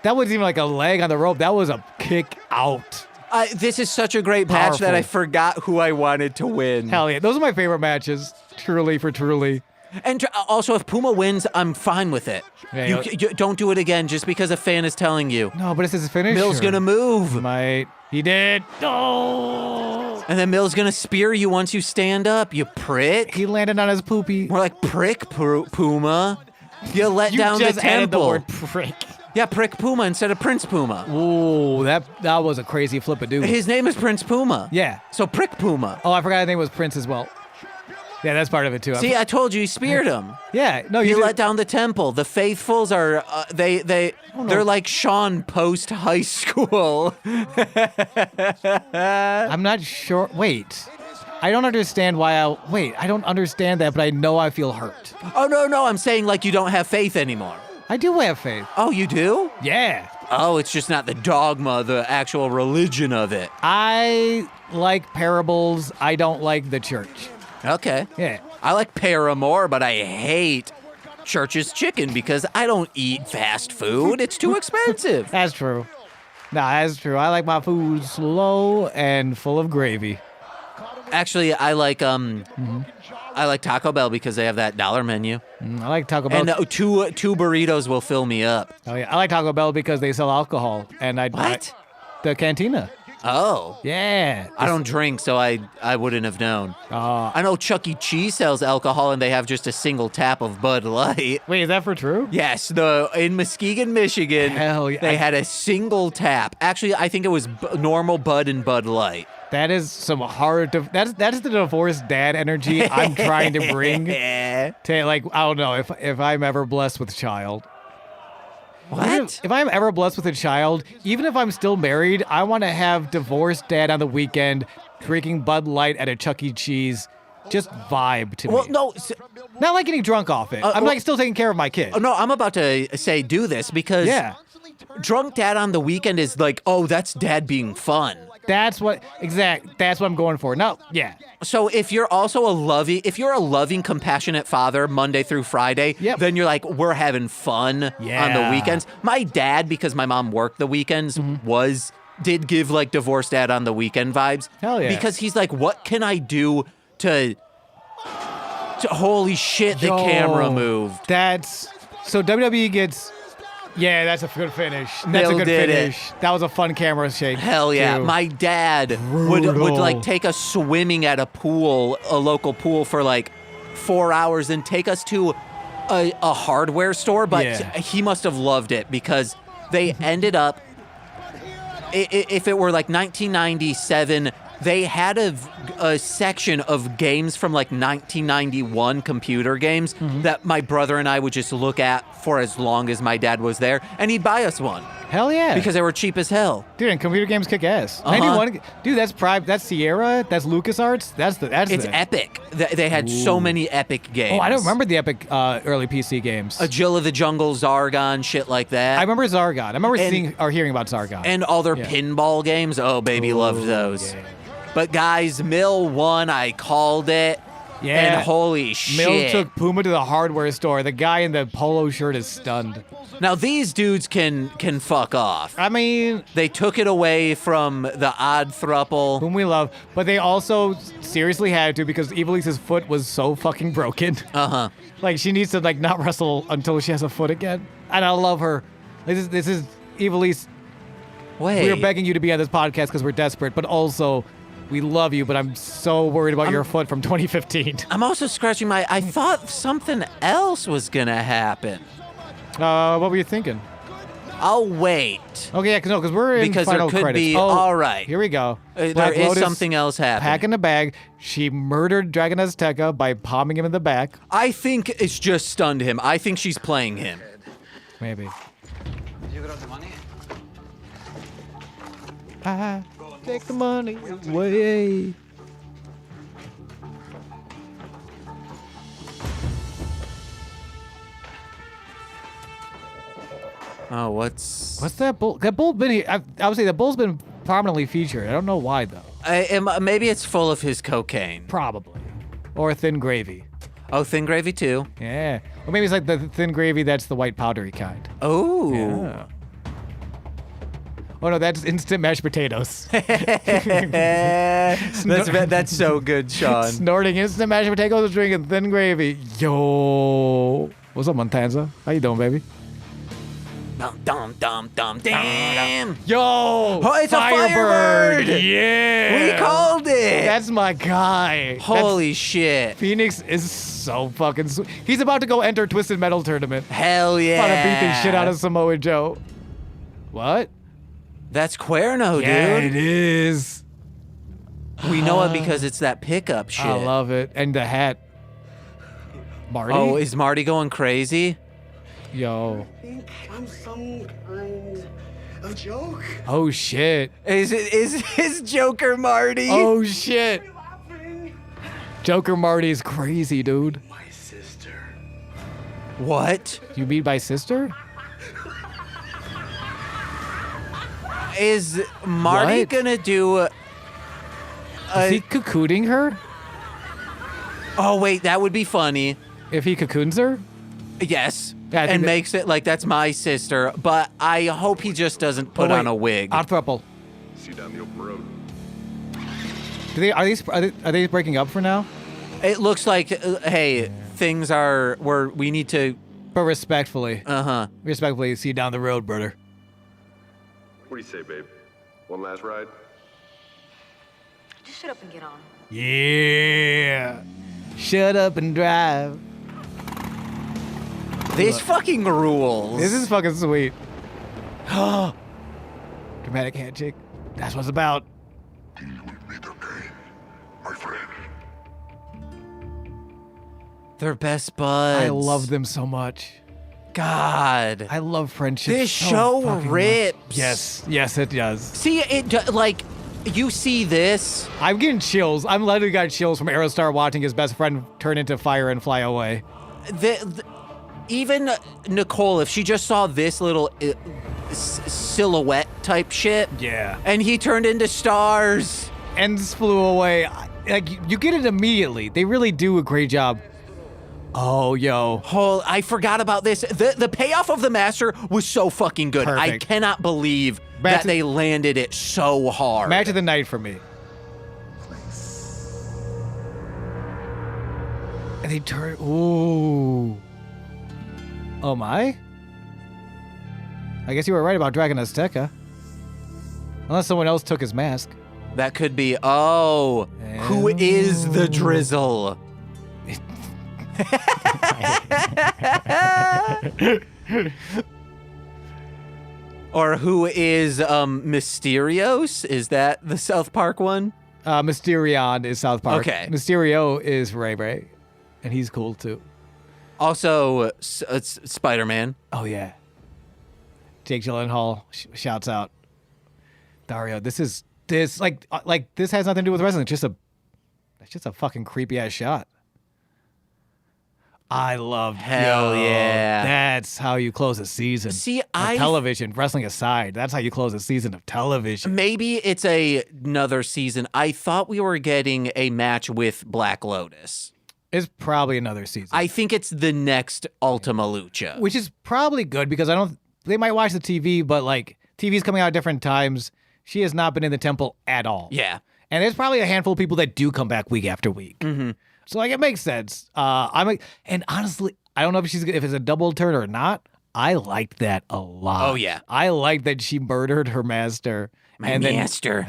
like a leg on the rope. That was a kick out. This is such a great match that I forgot who I wanted to win. Hell yeah. Those are my favorite matches. Truly. And also, if Puma wins, I'm fine with it. Yeah, you don't do it again just because a fan is telling you. No, but it's his finisher. Mill's going to move. He did. Oh. And then Mill's going to spear you once you stand up, you prick. He landed on his poopy. More like prick, Puma. You let down just the temple. added the word prick. Yeah, Prick Puma instead of Prince Puma. Ooh, that was a crazy flip-a-doo. His name is Prince Puma. Yeah. So Prick Puma. Oh, I forgot his name was Prince as well. Yeah, that's part of it too. See, I told you speared him. Yeah, no, You did. let down the temple. The faithfuls are they're like Sean post high school. I'm not sure. Wait. I don't understand why I don't understand that, but I know I feel hurt. Oh no, I'm saying like you don't have faith anymore. I do have faith. Oh, you do? Yeah. Oh, it's just not the dogma, the actual religion of it. I like parables. I don't like the church. Okay. Yeah. I like Paramore, but I hate Church's Chicken because I don't eat fast food. It's too expensive. That's true. Nah, that's true. I like my food slow and full of gravy. Actually, I like Taco Bell because they have that $1 menu. I like Taco Bell. And two burritos will fill me up. Oh yeah, I like Taco Bell because they sell alcohol, and What? The cantina. Oh. Yeah. I don't drink, so I wouldn't have known. I know Chuck E. Cheese sells alcohol, and they have just a single tap of Bud Light. Wait, is that for true? Yes, in Muskegon, Michigan, Hell yeah. they had a single tap. Actually, I think it was normal Bud and Bud Light. That is some hard. That's the divorced dad energy I'm trying to bring. To like, I don't know if I'm ever blessed with a child. What? If I'm ever blessed with a child, even if I'm still married, I want to have divorced dad on the weekend drinking Bud Light at a Chuck E. Cheese. Just vibe to me. Well, no. Not like getting drunk off it. I'm like still taking care of my kid. No, I'm about to say do this because drunk dad on the weekend is like, oh, that's dad being fun. That's what I'm going for. No, yeah. So if you're also a loving, compassionate father Monday through Friday, then you're like, we're having fun on the weekends. My dad, because my mom worked the weekends, did give like divorced dad on the weekend vibes. Hell yeah. Because he's like, what can I do to holy shit, the camera moved. So WWE gets. Yeah, that's a good finish. That's Bill a good did finish. That was a fun camera shake. Hell yeah. too. My dad would like take us swimming at a local pool for like 4 hours and take us to a hardware store, but he must have loved it because they ended up, if it were like 1997, they had a section of games from like 1991 computer games that my brother and I would just look at for as long as my dad was there, and he'd buy us one. Hell yeah. Because they were cheap as hell. Dude, and computer games kick ass. 91, dude, that's Prime, that's Sierra, that's LucasArts, It's epic. They had so many epic games. Oh, I don't remember the epic early PC games. Jill of the Jungle, Zargon, shit like that. I remember Zargon. I remember seeing or hearing about Zargon. And all their pinball games. Oh, baby, loved those. Yeah. But guys, Mill won. I called it. Yeah. And holy shit. Mill took Puma to the hardware store. The guy in the polo shirt is stunned. Now, these dudes can fuck off. I mean... They took it away from the odd thruple. Whom we love. But they also seriously had to because Evilise's foot was so fucking broken. Uh-huh. Like, she needs to, like, not wrestle until she has a foot again. And I love her. This is Evilise. Wait. We are begging you to be on this podcast because we're desperate, but also... We love you, but I'm so worried about your foot from 2015. I'm also scratching I thought something else was gonna happen. What were you thinking? I'll wait. Okay, yeah, because we're in final there could credits. be. All right. Here we go. There is something else happening. Packing a bag. She murdered Dragon Azteca by palming him in the back. I think it's just stunned him. I think she's playing him. Maybe. Did you grab the money? Take the money away. Oh, what's that bull? That bull's been here. I would say the bull's been prominently featured. I don't know why though. Maybe it's full of his cocaine. Probably, or thin gravy. Oh, thin gravy too. Yeah, or maybe it's like the thin gravy that's the white powdery kind. Oh. Yeah. Oh no, that's instant mashed potatoes. That's so good, Sean. Snorting instant mashed potatoes, drinking thin gravy. Yo, what's up, Montanza? How you doing, baby? Damn. Yo, oh, it's a Firebird. Yeah, we called it. That's my guy. Holy shit. Phoenix is so fucking sweet. He's about to go enter Twisted Metal tournament. Hell yeah. About to beat the shit out of Samoa Joe. What? That's Cuerno, dude. Yeah, it is. We know it because it's that pickup shit. I love it. And the hat. Marty? Oh, is Marty going crazy? Yo. I think I'm some kind of joke. Oh, shit. Is his Joker Marty? Oh, shit. Joker Marty's crazy, dude. My sister. What? You mean my sister? Is Marty gonna do Is he cocooning her? Oh, wait, that would be funny. If he cocoons her? Yes. Yeah, and makes it like that's my sister, but I hope he just doesn't put on a wig. Odd throuple. See down the open road. Are they breaking up for now? It looks like, hey, things are we need to. But respectfully. Respectfully, see you down the road, brother. What do you say, babe? One last ride? Just shut up and get on. Yeah. Shut up and drive. This fucking rules. This is fucking sweet. Dramatic handshake. That's what it's about. My friend. They're best buds. I love them so much. God. I love friendship. This so show rips. Much. Yes, it does. See, like, you see this. I'm getting chills. I'm literally got chills from Aerostar watching his best friend turn into fire and fly away. even Nicole, if she just saw this little silhouette type shit. Yeah. And he turned into stars. And just flew away. Like, you get it immediately. They really do a great job. Oh, yo. Oh, I forgot about this. The payoff of the master was so fucking good. Perfect. I cannot believe that they landed it so hard. Match of the night for me. And they turn. Ooh. Oh my? I guess you were right about Dragon Azteca. Unless someone else took his mask. That could be. Oh, who is the Drizzle? Or who is Mysterios? Is that the South Park one? Mysterion is South Park. Okay. Mysterio is Ray Ray. And he's cool too. Also, it's Spider-Man. Oh, yeah. Jake Gyllenhaal shouts out. Dario, this has nothing to do with wrestling. It's just a fucking creepy ass shot. I love Hell yeah. That's how you close a season. See, of television, wrestling aside, that's how you close a season of television. Maybe it's another season. I thought we were getting a match with Black Lotus. It's probably another season. I think it's the next Ultima Lucha. Which is probably good because they might watch the TV, but like TV's coming out at different times. She has not been in the temple at all. Yeah. And there's probably a handful of people that do come back week after week. Mm-hmm. So like it makes sense. And honestly, I don't know if it's a double turn or not. I liked that a lot. Oh yeah. I liked that she murdered her master. My master.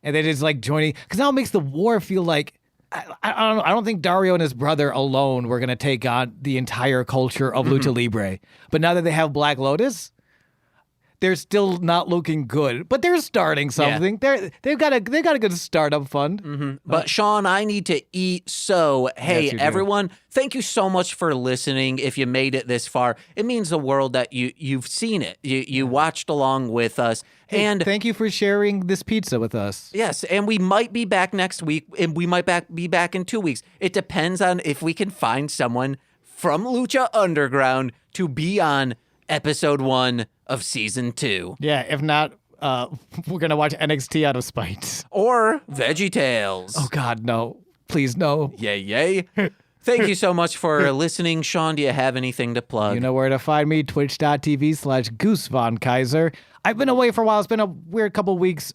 And then it's like joining, because now it makes the war feel like I don't think Dario and his brother alone were gonna take on the entire culture of Lucha Libre. But now that they have Black Lotus, they're still not looking good, but they're starting something. Yeah. They've got a good startup fund. Mm-hmm. But Sean, I need to eat. So hey, Yes, everyone, thank you so much for listening. If you made it this far, it means the world that you've seen it. You watched along with us. Hey, and thank you for sharing this pizza with us. Yes, and we might be back next week, and we might be back in 2 weeks. It depends on if we can find someone from Lucha Underground to be on episode 1 of season 2. Yeah, if not, we're gonna watch NXT out of spite. Or VeggieTales. Oh God, no! Please no! Yay! Thank you so much for listening, Sean. Do you have anything to plug? You know where to find me: twitch.tv/Goose Von Kaiser. I've been away for a while. It's been a weird couple weeks.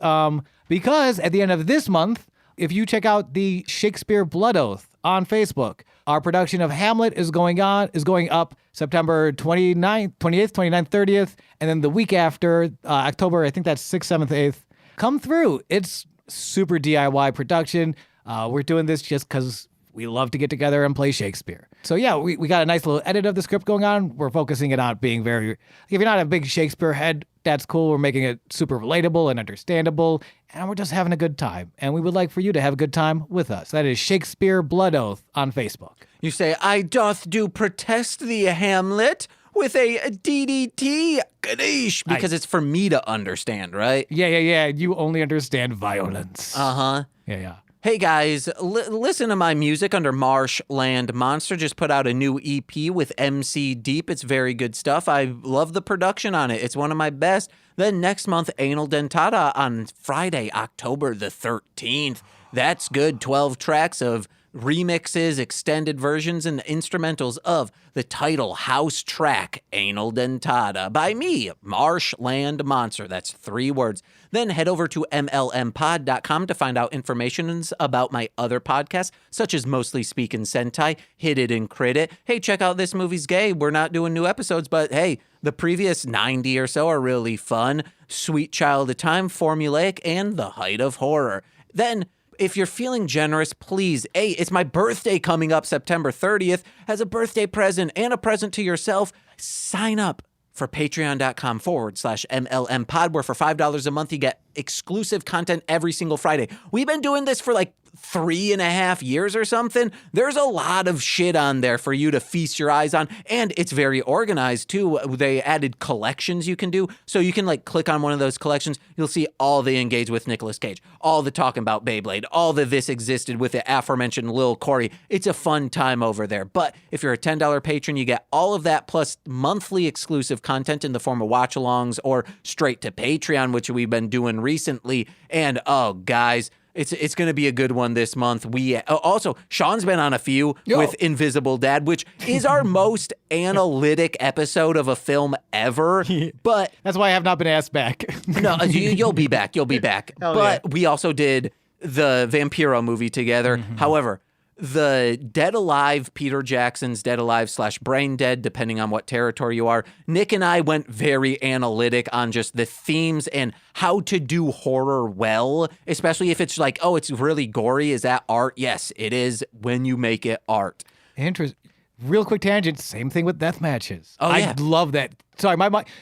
Because at the end of this month, if you check out the Shakespeare Blood Oath on Facebook, our production of Hamlet is going up September 29th, 28th, 29th, 30th, and then the week after, October, I think that's 6th, 7th, 8th. Come through. It's super DIY production. We're doing this just because we love to get together and play Shakespeare. So yeah, we got a nice little edit of the script going on. We're focusing it on being very, if you're not a big Shakespeare head, that's cool. We're making it super relatable and understandable, and we're just having a good time. And we would like for you to have a good time with us. That is Shakespeare Blood Oath on Facebook. You say, I doth do protest thee, Hamlet, with a DDT, Ganesh, because it's for me to understand, right? Yeah. You only understand violence. Uh-huh. Yeah. Hey guys, listen to my music under Marshland Monster. Just put out a new EP with MC Deep. It's very good stuff. I love the production on it. It's one of my best. Then next month, Anal Dentata on Friday, October the 13th. That's good. 12 tracks of remixes, extended versions, and instrumentals of the title house track, Anal Dentata, by me, Marshland Monster. That's 3 words. Then head over to mlmpod.com to find out information about my other podcasts, such as Mostly Speakin' Sentai, Hit It and Crit It. Hey, check out This Movie's Gay. We're not doing new episodes, but hey, the previous 90 or so are really fun. Sweet Child of Time, Formulaic, and The Height of Horror. Then, if you're feeling generous, please, hey, it's my birthday coming up September 30th. As a birthday present and a present to yourself, sign up for patreon.com/MLMpod, where for $5 a month, you get exclusive content every single Friday. We've been doing this for like 3.5 years or something. There's a lot of shit on there for you to feast your eyes on. And it's very organized too. They added collections you can do. So you can like click on one of those collections. You'll see all the Engage with Nicolas Cage, all the talking about Beyblade, all the This Existed with the aforementioned Lil Corey. It's a fun time over there. But if you're a $10 patron, you get all of that plus monthly exclusive content in the form of watch-alongs or straight to Patreon, which we've been doing recently. And oh, guys, it's going to be a good one this month. We also, Sean's been on a few with Invisible Dad, which is our most analytic episode of a film ever. But that's why I have not been asked back. No, you'll be back. You'll be back. But we also did the Vampiro movie together. However, the Dead Alive, Peter Jackson's Dead Alive / Brain Dead, depending on what territory you are, Nick and I went very analytic on just the themes and how to do horror well, especially if it's like, oh, it's really gory. Is that art? Yes, it is when you make it art. Interesting. Real quick tangent, same thing with death matches. Oh, yeah. I love that. Sorry,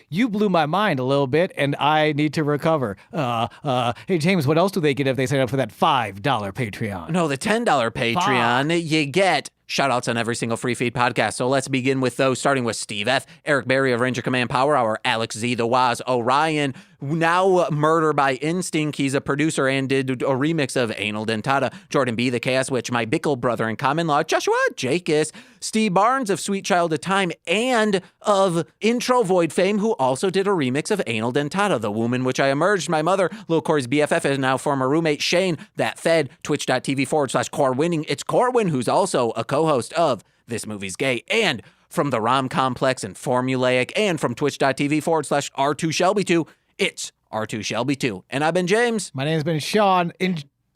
you blew my mind a little bit, and I need to recover. Hey, James, what else do they get if they sign up for that $5 Patreon? No, the $10 Patreon, you get shout-outs on every single free feed podcast. So let's begin with those, starting with Steve F., Eric Berry of Ranger Command Power Hour, Alex Z, The Waz, Orion, now Murder by Instinct. He's a producer and did a remix of Anal Dentata. Jordan B., The Chaos Witch, my Bickle brother in common law, Joshua Jacus, Steve Barnes of Sweet Child of Time, and of Intro Void fame, who also did a remix of Anal Dentata, The Womb in Which I Emerged. My mother, Lil Corey's BFF, and now former roommate Shane, That Fed, twitch.tv/Corwinning. It's Corwin, who's also a co-host of This Movie's Gay, and from the Rom Complex and Formulaic, and from twitch.tv/R2Shelby2, it's R2Shelby2. And I've been James. My name's been Sean.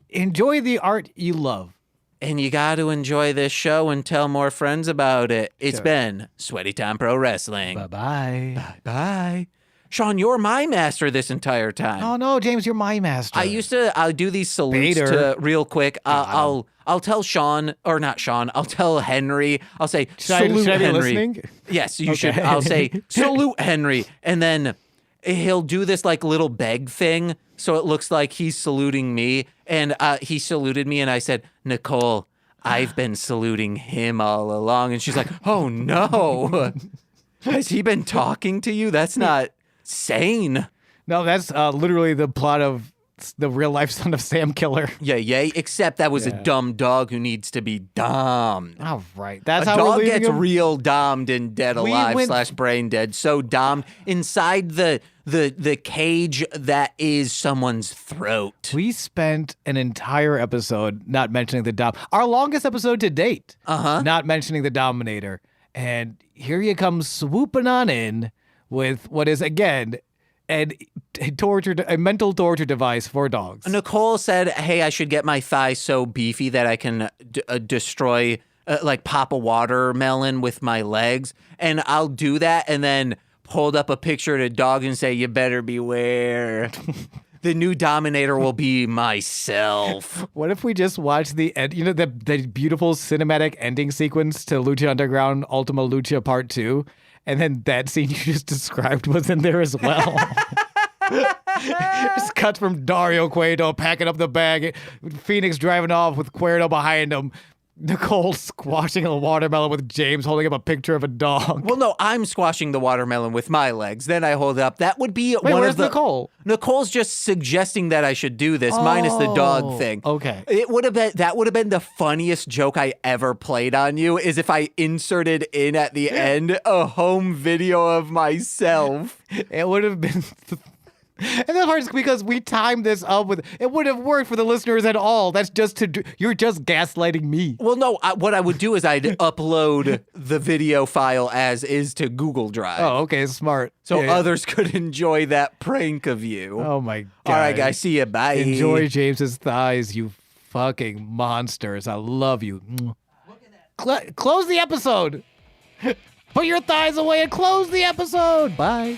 Enjoy the art you love. And you got to enjoy this show and tell more friends about it. It's been Sweaty Time Pro Wrestling. Bye-bye. Bye-bye. Sean, you're my master this entire time. Oh, no, James, you're my master. I'll do these salutes real quick. I'll tell Sean, or not Sean, I'll tell Henry. I'll say, salute should I be Henry. Listening? Yes, you should. I'll say, salute Henry. And then he'll do this like little beg thing. So it looks like he's saluting me. And he saluted me and I said, Nicole, I've been saluting him all along. And she's like, oh no. Has he been talking to you? That's not sane. No, that's literally the plot of the real life Son of Sam killer. Yeah, except that was a dumb dog who needs to be domed. All right. That's a how dog we're gets him? real domed in Dead Alive / Brain Dead. So domed inside the cage that is someone's throat. We spent an entire episode not mentioning the dom. Our longest episode to date. Not mentioning the Dominator. And here you come swooping on in with what is, again, a mental torture device for dogs. Nicole said, hey, I should get my thigh so beefy that I can destroy, pop a watermelon with my legs. And I'll do that and then hold up a picture of a dog and say, you better beware. The new Dominator will be myself. What if we just watch the end, the beautiful cinematic ending sequence to Lucha Underground Ultima Lucha Part 2? And then that scene you just described was in there as well. Just cut from Dario Cueto packing up the bag, Phoenix driving off with Cueto behind him, Nicole squashing a watermelon with James holding up a picture of a dog. Well, no, I'm squashing the watermelon with my legs. Then I hold it up. That would be one of the... Nicole? Nicole's just suggesting that I should do this, minus the dog thing. Okay. That would have been the funniest joke I ever played on you, is if I inserted in at the end a home video of myself. It would have been... And the part is because we timed this up with, it wouldn't have worked for the listeners at all. That's just you're just gaslighting me. Well, no, what I would do is I'd upload the video file as is to Google Drive. Oh, okay, smart. So others could enjoy that prank of you. Oh my God. All right, guys, see ya, bye. Enjoy James's thighs, you fucking monsters. I love you. Look at that. Close the episode. Put your thighs away and close the episode. Bye.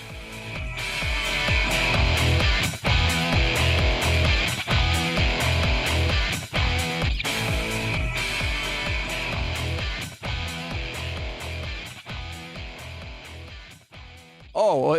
Oh,